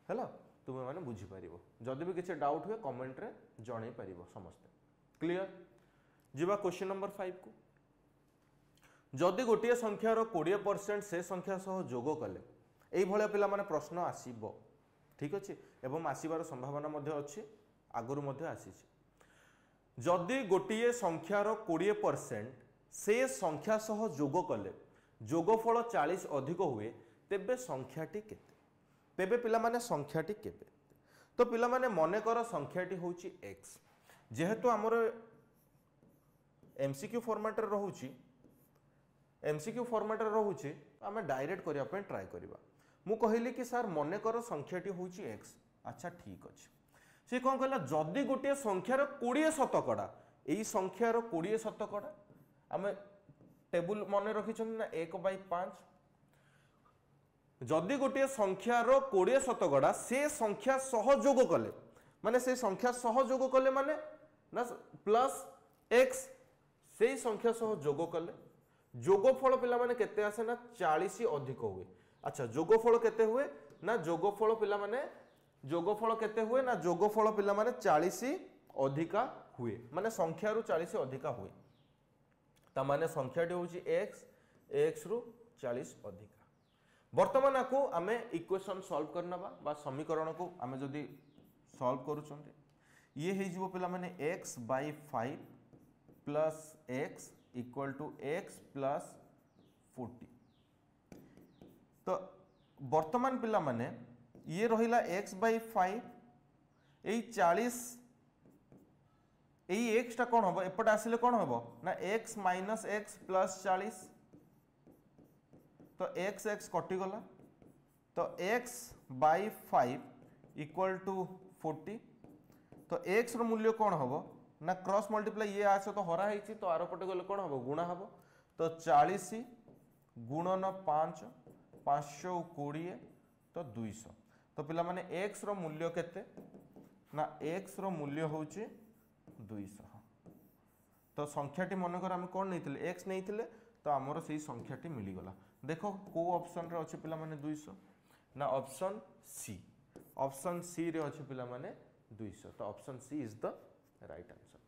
हैला तुम मैंने बुझी पारिबो जदि भी किसी डाउट हुए कमेंट रे जणै पारिबो समस्त क्लियर जीवा क्वेश्चन नंबर 5 को जदि गोटे संख्यार 20% से संख्या सह जोग कले एई भले पिला माने प्रश्न आसीबो ठीक अछि एवं आसीबार संभावना मध्ये अछि आगरु मध्ये आसीछि जदि गोटे संख्यार 20% से संख्या सह जोग कले जोगफल 40 अधिक हुए तेबे संख्याटी केते तेबे पिला माने संख्याटी केबे तो पिला माने मने कर संख्याटी होची x जेहेतु हमर एमसीक्यू फॉर्मेट रे रहउची एमसीक्यू फॉर्मेट रे रहउची आमे डायरेक्ट करिया पे ट्राई करिबा मु कहिली कि सर मने कर संख्याटी होची x अच्छा ठीक अछि से कोन कहला जदी गोटे संख्यार 20 शतकड़ा एई संख्यार 20 शतकड़ा आमे टेबुल मन रखिछन ना 1/5 जदि गोटे संख्यार 20 शतकड़ा से संख्या सहयोग कले माने से संख्या सहयोग कले माने ना प्लस x से संख्या सह जोग कले जोगफल पिला माने केते आसे ना 40 अधिक हुए अच्छा जोगफल केते हुए ना जोगफल पिला माने जोगफल केते हुए ना जोगफल पिला माने 40 अधिका हुए माने संख्या रु 40 अधिका हुए ता माने संख्याटी होची x रु 40 अधिका वर्तमान आपको आमे इक्वेशन सॉल्व करना बा समीकरण को आमे जदी सॉल्व करूछंते ये हे जीवो पिला माने x/5 plus x equal to x plus 40 तो वर्तमान पिला माने ये रहिला x/5 एई 40 एई x टा कोन हबो एपट आसिले कोन हबो ना x माइनस x प्लस 40 तो x कटि गला तो x/5 इक्वल टू 40 तो x रो मूल्य कोन हबो ना क्रॉस मल्टीप्लाई ये आसे तो हरा हेछि तो आरो पटे गले कोन हबो गुणा हबो तो 40 गुणन 5 520 तो 200 तो पिला माने x रो मूल्य केते ना x रो मूल्य होछि 200 तो संख्याटी मन कर हम कोन नैथिले x नैथिले तो हमर सेही संख्याटी मिली गला देखो को ऑप्शन रे अछि पिला माने 200 ना ऑप्शन सी रे अछि पिला माने 200 तो option C is the right answer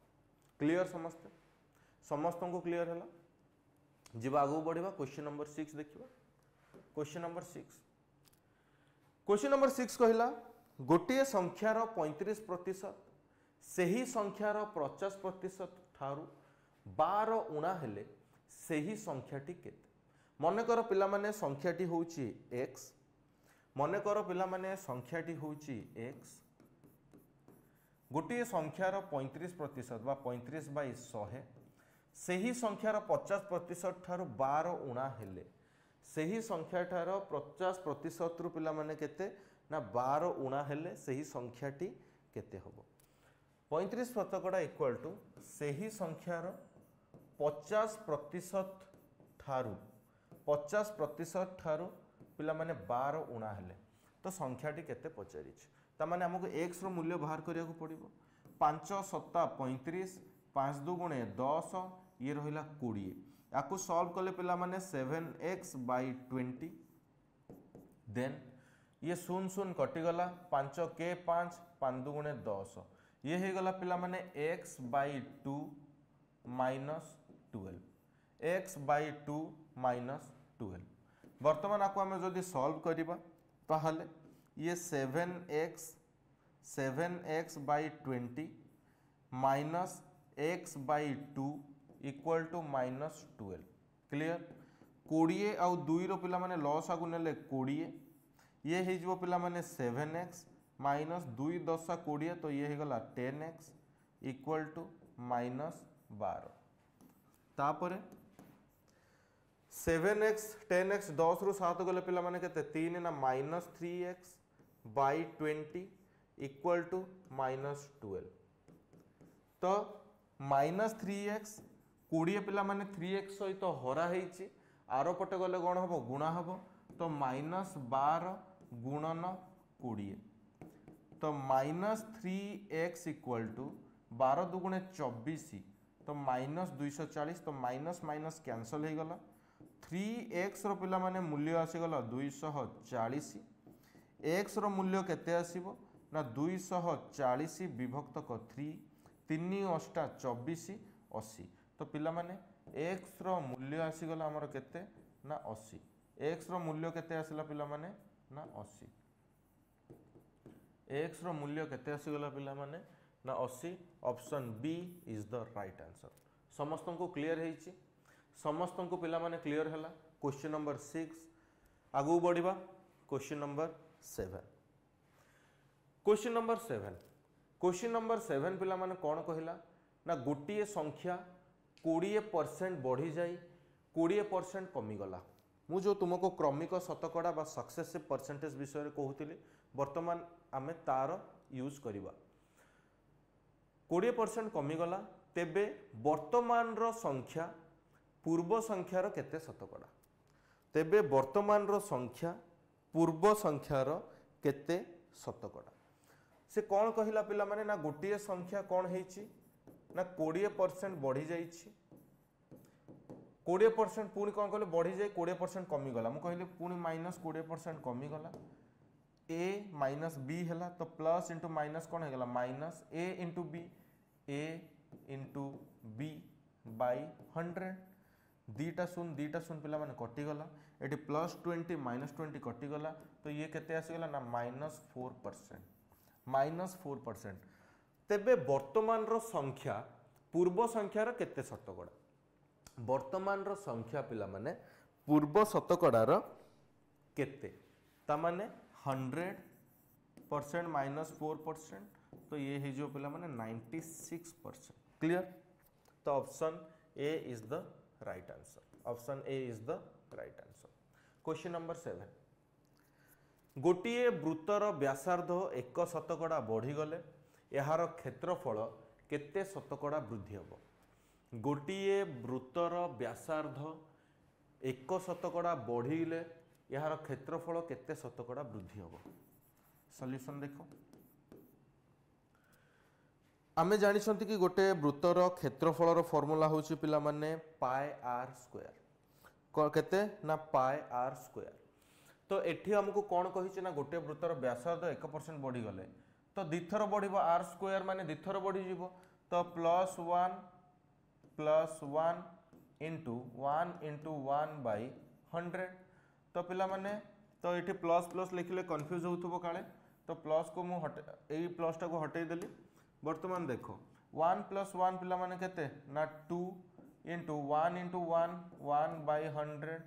clear समस्त को क्लियर हला जीवा आगु बढ़िबा क्वेश्चन नंबर 6 देखिबा क्वेश्चन नंबर 6 कहिला गोटे संख्यार 35% सेही संख्यार 50% ठारू 12 उणा हेले सेही संख्याटी केते मने कर पिला माने संख्याटी होउची x मने कर पिला माने संख्याटी होउची x गोटे संख्यार 35% बा 35/100 सेही संख्यार 50% ठारू 12 उणा हेले सेही संख्या ठार 50% रु पिला माने केते ना 12 उणा हेले सेही संख्याटी केते हबो 35% इक्वल टू सेही संख्यार 50% ठारू 50% ठारू पिला माने 12 उणा हेले तो संख्याटी केते पचारिछ ता माने हमको x रो मूल्य बाहर करिया को पड़िबो 5 7 35 5 2 गुणे 10 ये रहिला 20 याकू सॉल्व कले पिला माने 7x/20 देन ये 0 0 कटि गला 5 के 5 5 2 गुणे 10 ये हे गला पिला माने x/2 माइनस 12 x/2 माइनस 12 वर्तमान आपको हमें जदि सॉल्व करिबा ताहले ये 7x/20 minus x/2 equal to minus 12 clear 20 आउ 2 रो पिला माने लॉस आगु नेले 20 ये हे जिवो पिला माने 7x माइनस 2 10 20 तो ये हे गला 10x इक्वल टू माइनस 12 तापर 7x 10x 10 रु 7 गले पिला माने केते 3 ना -3x बाई 20 इक्वल टू -12 तो -3x 20 पिला माने 3x सहित हरा हेची आरो पटे गले कोन हबो गुणा हबो तो -12 गुणन 20 तो -3x इक्वल टू 12 दुगुणे 24 तो -240 तो माइनस माइनस कैंसल हो गला 3x रो पिला माने मूल्य आसीगला 240 x रो मूल्य केते आसीबो ना 240 विभक्त क 3 अष्टा 24 80 तो पिला माने x रो मूल्य आसीगला हमर केते ना 80 x रो मूल्य केते आसीला पिला माने ना 80 x रो मूल्य केते आसीगला पिला माने ना 80 option B is the right answer समस्त को क्लियर हेची समस्त को पिला माने क्लियर हला क्वेश्चन नंबर 6 आगु बढ़िबा क्वेश्चन नंबर 7 क्वेश्चन नंबर 7 पिला माने कोन कहिला ना गोटिए संख्या 20% बढ़ी जाई 20% कमी गला मु जो तुमको क्रमिक शतकड़ा बा सक्सेसिव परसेंटेज विषय कहूली वर्तमान आमे तार यूज करिबा 20% कमी गला तेबे वर्तमान रो संख्या पूर्व संख्यार केते शतकड़ा तेबे वर्तमान रो संख्या पूर्व संख्यार केते शतकड़ा से कौन कहिला पिला माने ना गोटिए संख्या कौन हेची ना 20% बढ़ी जाइछि 20% पुणी कौन कहले बढ़ी जाए 20% कमी गला मु कहले पुणी -20% कमी गला a माइनस b हैला तो प्लस इंटू माइनस कौन हैगला minus a into b by 100 दीटा शून पिला माने कटि गला एटी +20 -20 कटि गला तो ये केते आसी गला ना -4% तेबे वर्तमान रो संख्या पूर्व संख्यार केते शतकड़ा वर्तमान रो संख्या पिला माने पूर्व शतकड़ार केते ता माने 100% -4% तो ये ही जो पिला माने 96% क्लियर तो option A is the right answer option A is the right answer question number 7 गोटिए वृत्तर व्यासार्ध 1 शतकड़ा बढ़ी गले यार क्षेत्रफल केते शतकड़ा वृद्धि हबो गोटिए वृत्तर व्यासार्ध 1 शतकड़ा बढ़िले यार क्षेत्रफल केते शतकड़ा वृद्धि हबो सॉल्यूशन देखो आमे जानिछंती कि गोटे वृत्तर क्षेत्रफल फॉर्मूला होची पिला माने पाई आर स्क्वायर केते ना पाई आर स्क्वायर तो एठी हमको कोन कहिचे ना गोटे वृत्तर व्यासार्ध 1% बढ़ी गले तो दिथर बढ़िबो आर स्क्वायर माने दिथर बढ़ी जिवो तो +1 इंटू 1 बाई 100 तो पिला माने तो ये प्लस प्लस लिखिले कन्फ्यूज होथबो काले तो प्लस को मु एई प्लस टा को हटै देली वर्तमान देखो 1 + 1 पिला माने केते ना 2 इंटू 1 बाई 100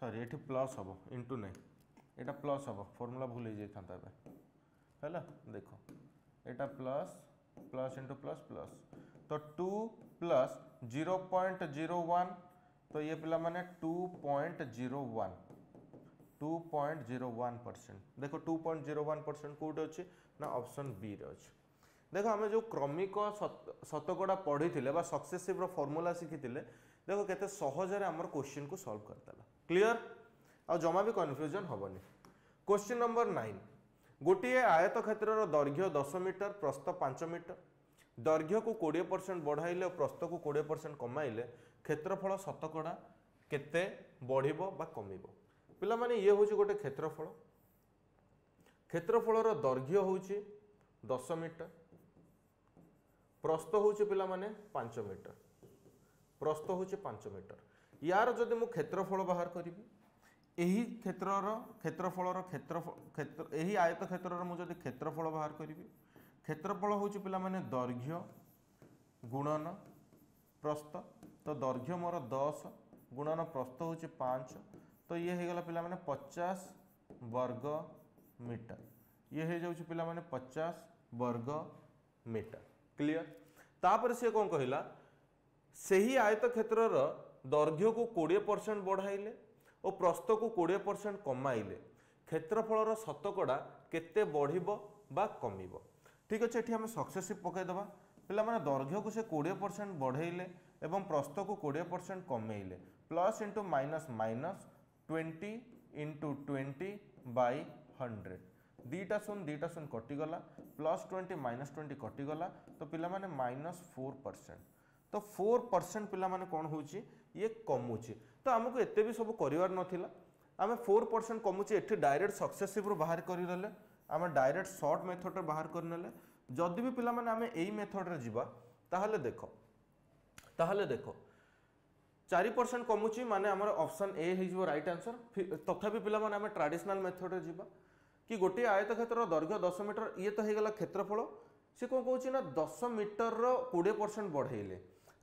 सॉरी ये प्लस हम इंटू नहीं एटा प्लस हम फॉर्मूला भूल जाता है देखो एटा प्लस इंटू प्लस तो 2 + 0.01 तो ये पिला माने 2.01% देखो 2.01% कोड अच्छे ना ऑप्शन बी रे अच्छे देखो आम जो क्रमिक शतकड़ा पढ़ी बा सक्सेसिव रो फॉर्मूला शिखी देखो केते सहजरे आमर क्वेश्चन को सॉल्व करदेला क्लियर आ जमा भी कन्फ्यूजन हेनी क्वेश्चन नंबर 9 गोटे आयत क्षेत्र दैर्घ्य 10 मीटर प्रस्थ 5 मीटर दैर्घ्य को 20% बढ़ाइले और प्रस्थ को 20% कमाइले क्षेत्रफल शतकड़ा केते बढ़िबो बा कमिबो पिला माने ये होची गोटे क्षेत्रफल क्षेत्रफल दैर्घ्य होची 10 मीटर प्रस्थ होची पिला माने 5 मीटर प्रस्थ होची 5 मीटर यार जदि मु क्षेत्रफल बाहर करिबी एही क्षेत्रफल एही आयत क्षेत्र मु जदि क्षेत्रफल बाहर करिबी क्षेत्रफल होची पिला माने दैर्घ्य गुणन प्रस्थ तो दैर्घ्य मोर 10 गुणन प्रस्थ होची 5 तो ये हो गला पिला माने 50 वर्ग मीटर ये हो जाउची पिला माने 50 वर्ग मीटर क्लियर तापर से कौन कहिला ସେହି आयतक्षेत्रर दैर्घ्य को 20% बढ़ाइले और प्रस्थ को 20% कमाइले क्षेत्रफलर शतकड़ा केते बढ़िबो बा कमिबो। ठीक अच्छे, ये आम सक्सेसिव पकईदे पिला माने दैर्घ्य को से 20% बढ़ाइले एवं प्रस्थ को 20% कमेइले plus into minus minus 20 into 20 by 100 दीटा शून कटिगला प्लस 20 माइनस 20 कटिगला तो पिला माने -4%। तो 4% पिला माने कौन होची ये कमुची। तो आमको एते भी सब करिवार नथिला, आमे 4% कमुची एठी डायरेक्ट सक्सेसिव रो बाहर करि देले, आमे डायरेक्ट शॉर्ट मेथड रे बाहर कर नेले। जदि भी पिला माने आमे एई मेथड रे जिबा ताहले देखो 4% कमुची माने हमर ऑप्शन ए हे जिवो राइट आंसर। तथापि पिला माने आमे ट्रेडिशनल मेथड रे जिबा कि गोटे आयतक्षेत्र दैर्घ्य 10 मीटर ये तो हेगला क्षेत्रफल से कौन कहूँ ना 10 मीटर 20% बढ़ेले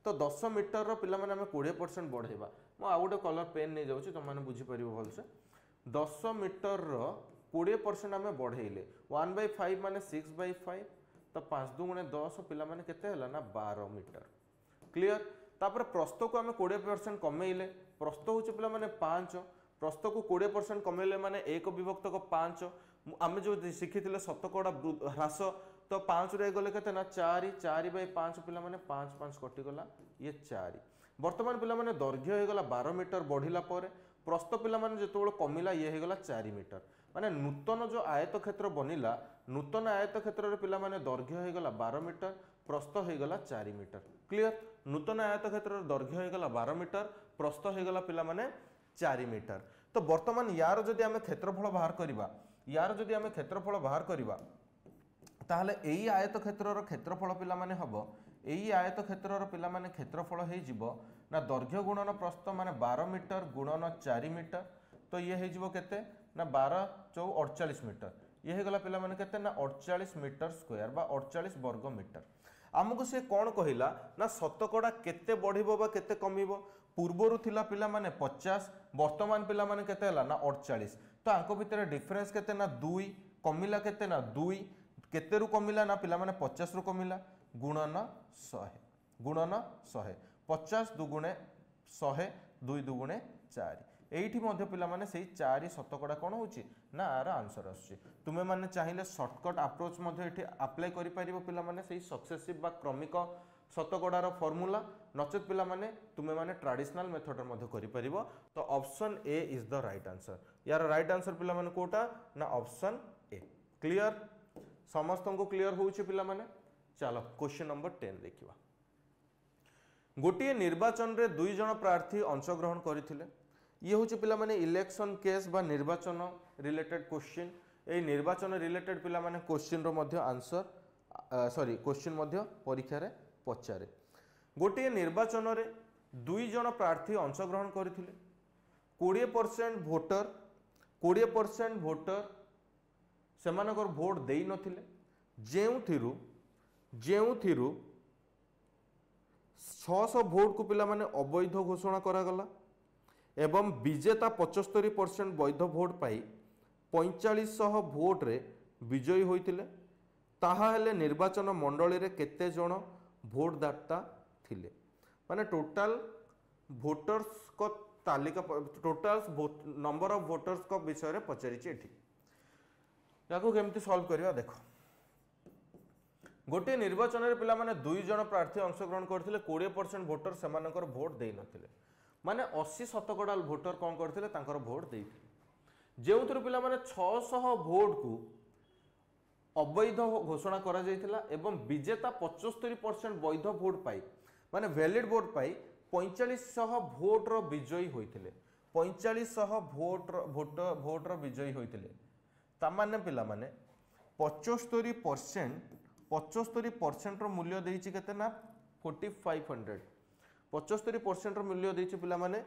तो 10 मीटर पिला माने आमे 20% बढ़ेबा। मो आ गोटे कलर पेन नहीं जाउची तुम माने बुझी परिबो भलसे। 10 मीटर 20% आमे बढ़ेले 1/5 माने 6/5 तो 5 2 गुणे 10 पिला माने केते हला ना 12 मीटर। क्लियर। तापर प्रस्थ को आमे 20% कमेइले, प्रस्थ होची पिला माने 5, प्रस्थ को 20% कमेइले माने 1 विभक्त को 5 आमे जो शिखिथिले शतकड़ा ह्रास तो 5 रे गले केते ना 4 4/5 पिला माने 5 5 कटि गला ये 4। वर्तमान पिला माने दैर्घ्य हे गला 12 मीटर बढ़िला परे प्रस्थ पिला माने जेतोळ कमिला ये हे गला 4 मीटर माने नूतन जो आयतक्षेत्र बनिला नूतन आयतक्षेत्र रे पिला माने दैर्घ्य हे गला 12 मीटर प्रस्थ हे गला 4 मीटर। क्लियर। नूतन आयतक्षेत्र रे दैर्घ्य हे गला 12 मीटर प्रस्थ हे गला पिला माने 4 मीटर। तो वर्तमान यार जदि आमे क्षेत्रफल बाहर करिबा ताहले एई आयतक्षेत्रर क्षेत्रफल पिला माने हबो एई आयतक्षेत्रर पिला माने क्षेत्रफल हे जिवो ना दैर्घ्य गुणन प्रस्थ माने 12 मीटर गुणन 4 मीटर तो ये हे जिवो केते ना 12 4 48 मीटर ये हे गला पिला माने केते ना 48 मीटर स्क्वायर बा 48 वर्ग मीटर। आमको से कौन कहिला ना शतकड़ा केते बढ़िबो बा केते कमिबो। पूर्वरु थिला पिला माने 50 वर्तमान पिला माने केते हला ना 48 तो आंको भितर डिफरेंस केते ना 2 कमिला केते ना 2 केते रु कमिला ना पिला माने 50 रु कमिला गुणन 100 50 दुगुणे 100 2 दुगुणे 4 एठी मध्य पिला माने सेही 4 शतकड़ा कोन होची ना आर आंसर आछी। तुमे माने चाहिए शॉर्टकट अप्रोच मध्य एठी अप्लाई करि परिबो पिला माने सेही सक्सेसिव बा क्रमिक शतकड़ार फॉर्मूला नचेत पिला माने तुमे माने ट्रेडिशनल मेथड मध्य करि परिबो। तो option A is the right answer. यार राइट आंसर पिला माने कोटा ना ऑप्शन ए। क्लियर समस्त को क्लियर होउची पिला माने। चलो क्वेश्चन नंबर 10 देखिबा। गोटिए निर्वाचन रे 2 जण प्रार्थी अंशग्रहण करथिले ये होची पिला माने इलेक्शन केस बा निर्वाचन रिलेटेड क्वेश्चन। ए निर्वाचन रिलेटेड पिला माने क्वेश्चन रो मध्य आंसर सॉरी क्वेश्चन मध्य परीक्षा रे पचारे। गोटिए निर्वाचन रे 2 जण प्रार्थी अंशग्रहण करथिले 20% भोटर सेमानकर भोट देई नथिले जेउथिरु 600 भोट को पिला माने अवैध घोषणा करा गला एवं विजेता 75% वैध भोट पाई 4500 भोट रे विजयी होइतिले ताहा हेले निर्वाचन मंडली रे केते जण भोटदाता थिले माने टोटल भोटर्स को तालिका टोटल नंबर ऑफ वोटर्स को विषय रे पचारिछि। एठी याको केमती सॉल्व करिया देखो। गोटे निर्वाचन रे पिला माने 2 जण प्रार्थी अंशग्रहण करथिले 20% भोटर सेमानकर भोट देई नथिले माने 80 शतकड़ा भोटर कौन करथिले तांकर भोट देइथिले जेउथुर पिला माने 600 भोट को अवैध घोषणा करा जाइथिला एवं विजेता 75% वैध भोट पाई माने वैलिड भोट पाई 4500 भोट रो विजयी होइथिले 4500 भोट रो विजयी होइथिले तामाने पिला माने 75% रो मूल्य देइछि केते ना 4500 75% रो मूल्य देइछि पिला माने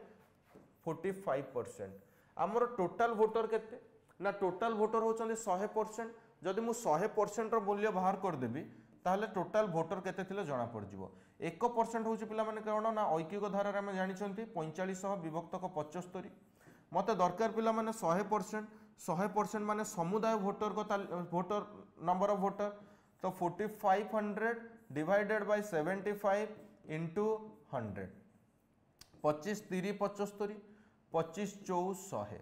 45%। हमर टोटल वोटर केते ना टोटल वोटर होचंदी 100% जदि मु 100% रो मूल्य बाहर कर देबी ताहले टोटल वोटर केते थिले जणा पड़ जिवो 1% होची पिला माने कोन ना ऐकिक धारा रे हम जानि छंती 4500 विभक्त को 75 मते दरकार पिला माने 100% माने समुदाय वोटर को वोटर नंबर ऑफ वोटर तो 4500 डिवाइडेड बाय 75 इंटू 100 25 30 75 25 4 100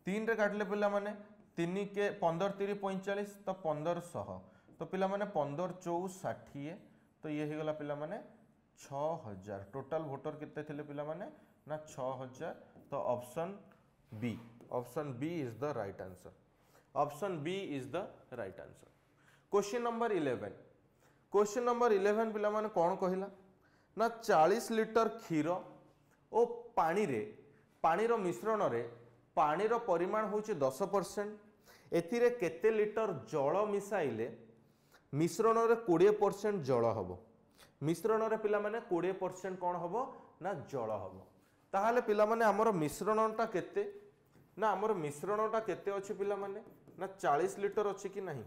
3 रे काटले पिला माने 3 के 15 30 45 तो 1500 तो पिला माने 15 4 60 तो ये ही गला पिला माने 6000 टोटल वोटर कितने थिले पिला माने ना 6000 तो option B is the right answer option B is the right answer question number 11 पिला माने कौन कहिला ना 40 लिटर क्षीर और पानी रो मिश्रण रे पानी रो परिमाण होची 10% एथिरे केते लिटर जल मिसाइले मिश्रण रे 20% जल हबो मिश्रण रे पिला माने 20% कौन हबो ना जल हबो ताहाले पिला माने हमर मिश्रणटा केते ना हमर मिश्रणटा केते अछि पिला माने ना 40 लिटर अछि कि नहीं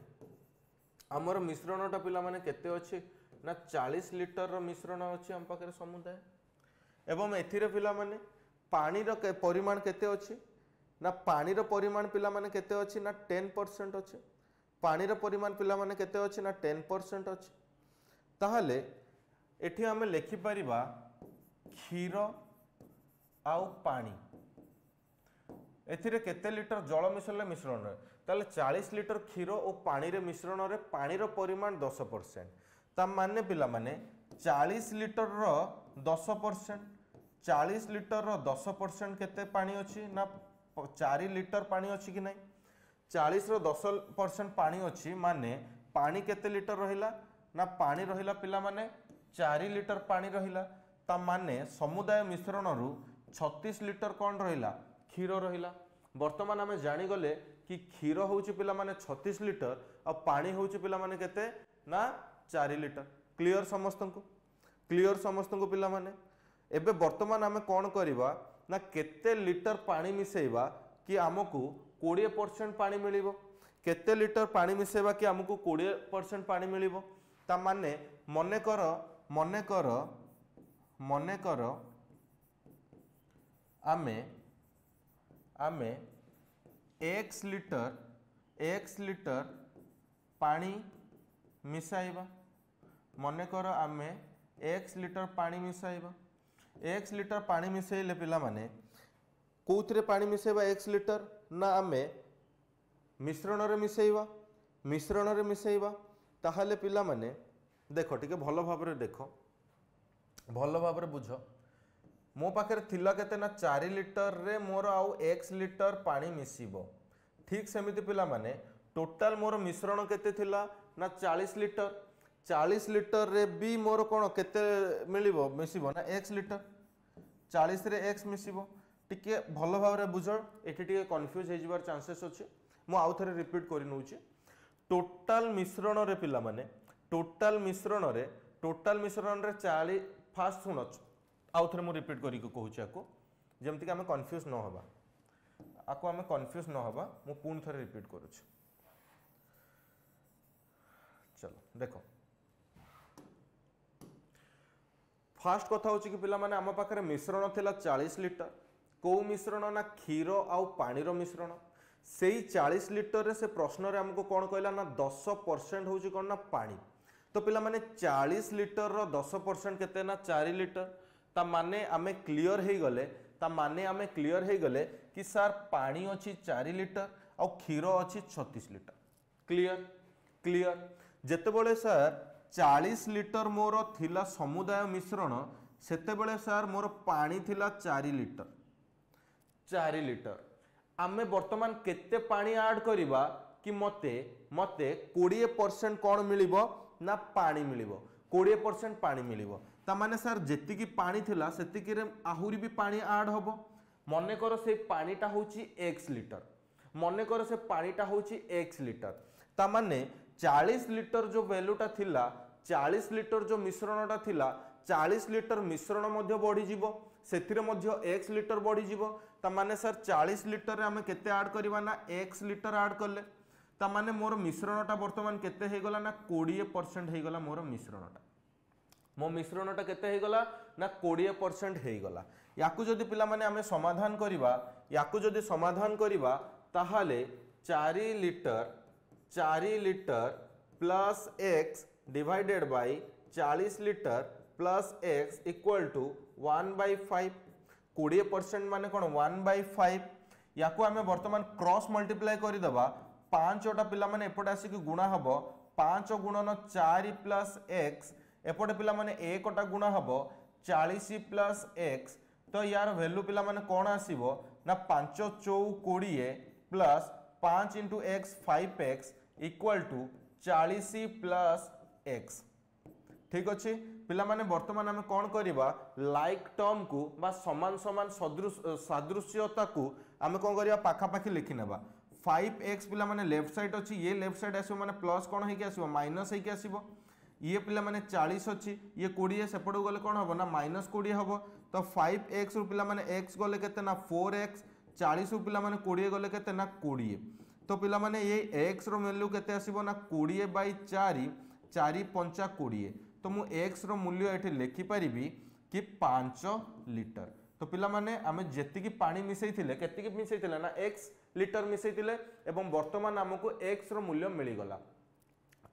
हमर मिश्रणटा पिला माने केते अछि ना 40 लिटर रो मिश्रण अछि हम पाखरे समुदाय एवं एथिरे पिला माने पानी रो परिमाण केते अछि ना पानी रो परिमाण पिला माने केते अछि ना 10% अछि पानी रो परिमाण पिला माने केते अछि ना 10% अछि ताहाले एठी हमें लिखि परिबा क्षीर आउ पानी एथिरे केते लिटर जल मिसले मिश्रण रे ताले 40 लिटर क्षीर और पानी रे मिश्रण रे पानी रो परिमाण 10% ता माने पिला माने 40 लिटर रो 10% 40 लिटर रो 10% केते पानी अछि ना 4 लिटर पानी अछि कि नहीं 40 रो 10% पानी अछि माने पानी केते लिटर रहिला ना पानी रहिला पिला माने 4 लिटर पानी रहिला ता माने समुदाय मिश्रण रु 36 लिटर कौन रहिला क्षीर रहिला वर्तमान आमे जानी गले कि क्षीर होउची पिला माने 36 लिटर और पानी होउची पिला माने केते ना 4 लिटर क्लियर समस्त को पिला माने एबे वर्तमान आमे कौन करिबा ना केते लिटर पानी मिसेइबा कि हमकु 20% पानी मिलिबो केते लिटर पानी मिसेइबा कि हमकु 20% पानी मिलिबो ता माने मने कर आमे x लिटर पानी मिसाइबा मने कर आमे x लिटर पानी मिसाइबा x लिटर पानी मिसेइले पिला माने कोउथरे पानी मिसेइबा x लिटर ना आमे मिश्रण रे मिसेइबा ताहाले पिला माने देखो टिके भलो भाबरे देखो भलो भाबरे बुझो मो पाखरे थिला केते ना 4 लिटर रे मोर आउ x लिटर पानी मिसिबो ठीक सेमिति पिला माने टोटल मोर मिश्रण केते थिला ना 40 लिटर रे भी मोर कोन केते मिलिबो मिसिबो ना x लिटर 40 रे x मिसिबो टिके भलो भाबरे बुझो एठी टिके कंफ्यूज हे जिवार चांसेस अछि मो आउ थरे रिपीट करि नउची टोटल मिश्रण रे पिला माने टोटल मिश्रण रे 40 फास्ट सुनो आउ थरे मो रिपीट करी को कहूची आको जेमति कि हमें कंफ्यूज न होबा आको हमें कंफ्यूज न होबा मो पुन थरे रिपीट करूची चलो देखो फास्ट कथा होची कि पिला माने हम पाखरे मिश्रण थिला 40 लिटर को मिश्रण ना क्षीर आउ पानी रो मिश्रण सेई 40 लिटर रे से प्रश्न रे हमको कोन कहला ना 10% होची कोन ना पानी तो पिला माने 40 लिटर रो 10% केते ना 4 लिटर ता माने आमे क्लियर हे गले कि सर पानी अछि 4 लिटर आ क्षीर अछि 36 लिटर क्लियर जेते बेले सर 40 लिटर मोर थिला समुदाय मिश्रण सेते बेले सर मोर पानी थिला 4 लिटर आमे वर्तमान केते पानी ऐड करिबा कि मते 20% कोन मिलिबो ना पानी मिलिबो 20% पानी मिलिबो ता माने सर जेति की पानी थिला सेति की रे आहुरी भी पानी ऐड होबो मने करो से पानीटा होची x लिटर मने करो से पानीटा होची x लिटर ता माने 40 लिटर जो वैल्यूटा थिला 40 लिटर जो मिश्रणटा थिला 40 लिटर मिश्रण मध्य बढ़ी जीवो सेथिरे मध्य x लिटर बढ़ी जीवो ता माने सर 40 लिटर रे हमें केते ऐड करबा ना x लिटर ऐड करले ता माने मोर मिश्रणटा वर्तमान केते हे गला ना 20% हे गला मोर मिश्रणटा मो मिश्रणटा केते हे गला ना 20% हे गला याकु जदि पिला माने हमें समाधान करिबा ताहाले 4 litre plus x divided by 40 litre plus x equal to 1/5 20% माने कौन 1/5 या को आमे वर्तमान क्रॉस मल्टीप्लाई कर देबा 5टा पिला माने एपटे आसी कि गुणा हबो 5 गुणन 4 प्लस एक्स एपटे पिला माने 1टा गुणा हबो 40 प्लस एक्स तो यार वैल्यू पिला माने कौन आसीबो ना 5 चौ 20 plus 5 into x 5x equal to 40 plus x ठीक अच्छे पिला माने वर्तमान आम कौन करवा लाइक टर्म को बा समान समान सादृश्यता को आम कौन करवा पाखापाखि लिखि नेबा 5x पिला माने लेफ्ट साइड अच्छी ये लेफ्ट साइड आसो माने प्लस कौन होइके आसो माइनस होइके आसो ये पिला माने 40 अच्छी ये 20 सेपट गले कौन हम ना -20 हम तो 5x रु पिला माने x गले केते ना 4x 40 रु पिला माने 20 गले केते ना 20 तो पिला माने ये x रो वैल्यू केते आसीबो ना 20/4 4 5 20 तो मु x रो मूल्य एठी लिखि परिबी कि 5 लिटर तो पिला माने आमे जेति की पानी मिसई थिले केति की मिसई थिले ना x लिटर मिसई थिले एवं वर्तमान हमको x रो मूल्य मिली गला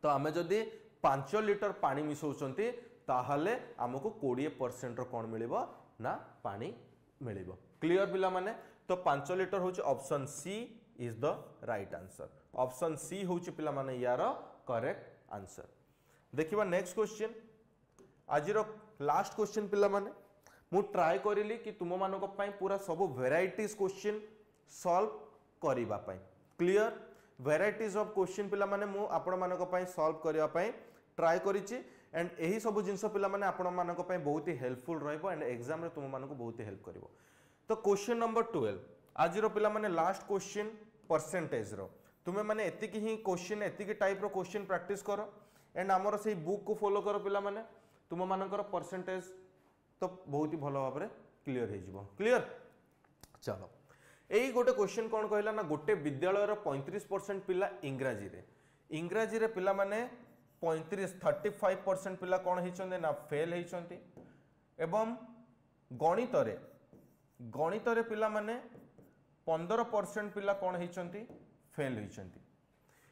तो आमे जदी 5 लिटर पानी मिसौचंती ताहले हमको 20% रो कोन मिलिबो ना पानी मिलिबो क्लियर पिला माने तो 5 लिटर होची option C is the right answer option C होची पिला माने यार करेक्ट आंसर देखिबा नेक्स्ट क्वेश्चन आज लास्ट क्वेश्चन पिला माने मु ट्राई करिली कि तुम मानक पई पूरा सब वेराइटीज क्वेश्चन सॉल्व करिबा पई क्लियर वेराइटीज ऑफ क्वेश्चन पिला माने मु आपण मानक पई सॉल्व करिबा पई ट्राई करिछि एंड एही सब जिंस पिला माने आपण मानक पई बहुत ही हेल्पफुल रहइबो एंड एग्जाम रे तुम मानक बहुत ही हेल्प करिवो तो क्वेश्चन नंबर 12 आज रो पिला माने लास्ट क्वेश्चन परसेंटेज रो तुमे माने एतिकी ही क्वेश्चन एतिकी टाइप रो क्वेश्चन प्रैक्टिस करो एंड आमर से बुक को फॉलो करो पिला माने तुम मानकर परसेंटेज तो बहुत ही भलो भाबरे क्लियर हे जिवो क्लियर चलो एई गोटे क्वेश्चन कोन कहला ना गोटे विद्यालय रो 35% पिला इंग्राजी रे पिला माने 35% पिला कोन हिचंदे ना फेल हिचंती एवं गणित रे पिला माने 15% पिला कोन हिचंती फेल हिचंती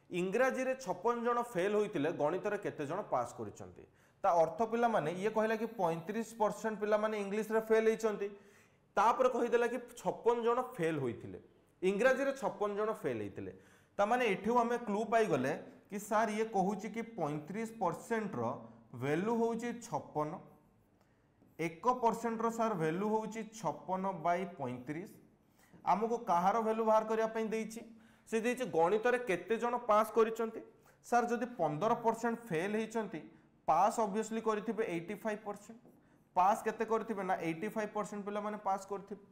इंग्राजी रे 56 जन फेल होइतिले गणित रे केते जन पास करिसंती ता अर्थ पिला माने ये कहला कि 35% पिला माने इंग्लिश रे फेल होइचंती तापर कहि देला कि 56 जन फेल होइतिले इंग्राजी रे 56 जन फेल होइतिले ता माने एठिउ हमें क्लू पाई गले कि सर ये कहूची कि 35% रो वैल्यू होउची 56 1% रो सर वैल्यू होउची 56/35 हमको कहार वैल्यू बाहर करिया पई देइची से देइची गणित रे केते जन पास करिसंती सर जदी 15% फेल होइचंती पास ऑब्वियसली करिथिबे 85% पास केते करिथिबे ना 85% पिला माने पास करिथिबे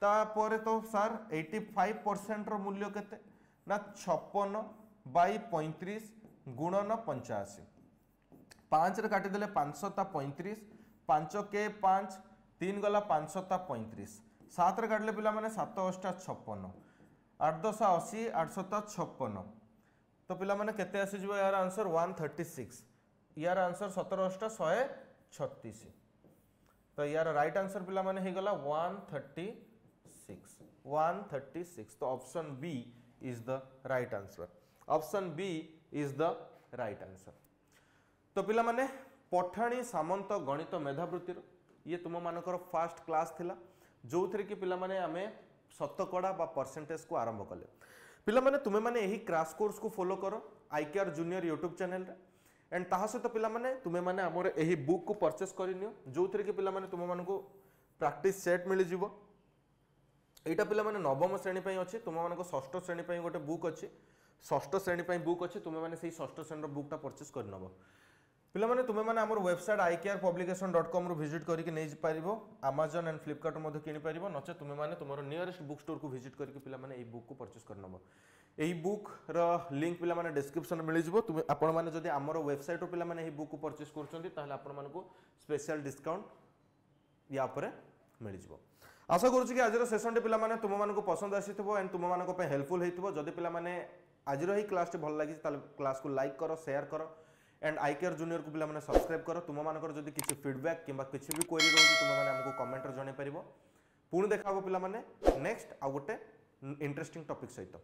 ता परे तो सर 85% रो मूल्य केते ना 56/35 गुणन 85 5 रे काटि देले 500 ता 35 5 के 5 3 गला 500 ता 35 7 रे काटले पिला माने 7 8 56 8 10 80 800 ता 56 तो पिला माने केते आसी जबो यार आंसर 136 यार आंसर 17 8 136 तो यार राइट आंसर पिला माने हे गला 136 तो option B is the right answer option B is the right answer तो पिला माने पठाणी सामंत गणित मेधावृत्तिर ये तुम मानकर फर्स्ट क्लास थिला जो थरे कि पिला माने आमे शतकड़ा बा परसेंटेज को आरंभ कले पिला माने तुमे माने एही क्रैश कोर्स को फॉलो करो आईकेआर जूनियर यूट्यूब चैनल रे एंड ताहा सहित पिला माने तुमे माने हमर एही बुक को परचेस करिनियो जो थरे कि पिला माने तुम मानको प्रैक्टिस सेट मिली जिवो एटा पिला माने नवम श्रेणी पई अछि तुम मानको षष्ठ श्रेणी पई गोटे बुक अछि षष्ठ श्रेणी पई बुक अछि तुमे माने सेही षष्ठ श्रेणी बुकटा परचेस कर नबो पिला माने तुमे माने हमर वेबसाइट icarpublication.com रु विजिट करिके नै पारिबो Amazon एंड Flipkart मध्ये किनि पारिबो नचे तुमे माने तुमरो नियरेस्ट बुक स्टोर को विजिट करिके पिला माने एही बुक को परचेस कर नबो एही बुक रो लिंक पिला माने डिस्क्रिप्शन मिलि जिवो तुमे आपण माने जदी हमर वेबसाइट रो पिला माने एही बुक को परचेस करचंती ताहले आपण मानको स्पेशल डिस्काउंट या परे मिलि जिवो आशा करूछि कि आजर सेशन टे पिला माने तुम मानको पसंद आसीथबो एंड तुम मानको पे हेल्पफुल हेइथबो जदी पिला माने आजर ही क्लास टे भल लागि ताले क्लास को लाइक करो शेयर करो एंड आईकेआर जूनियर को पिला माने सब्सक्राइब करो तुम मानकर जदी किछि फीडबैक किबा किछि भी क्वेरी रहउछि तुम माने हमको कमेंट रे जणे परिबो पुणी देखाबो पिला माने नेक्स्ट आ गोटे इंटरेस्टिंग टॉपिक सहित।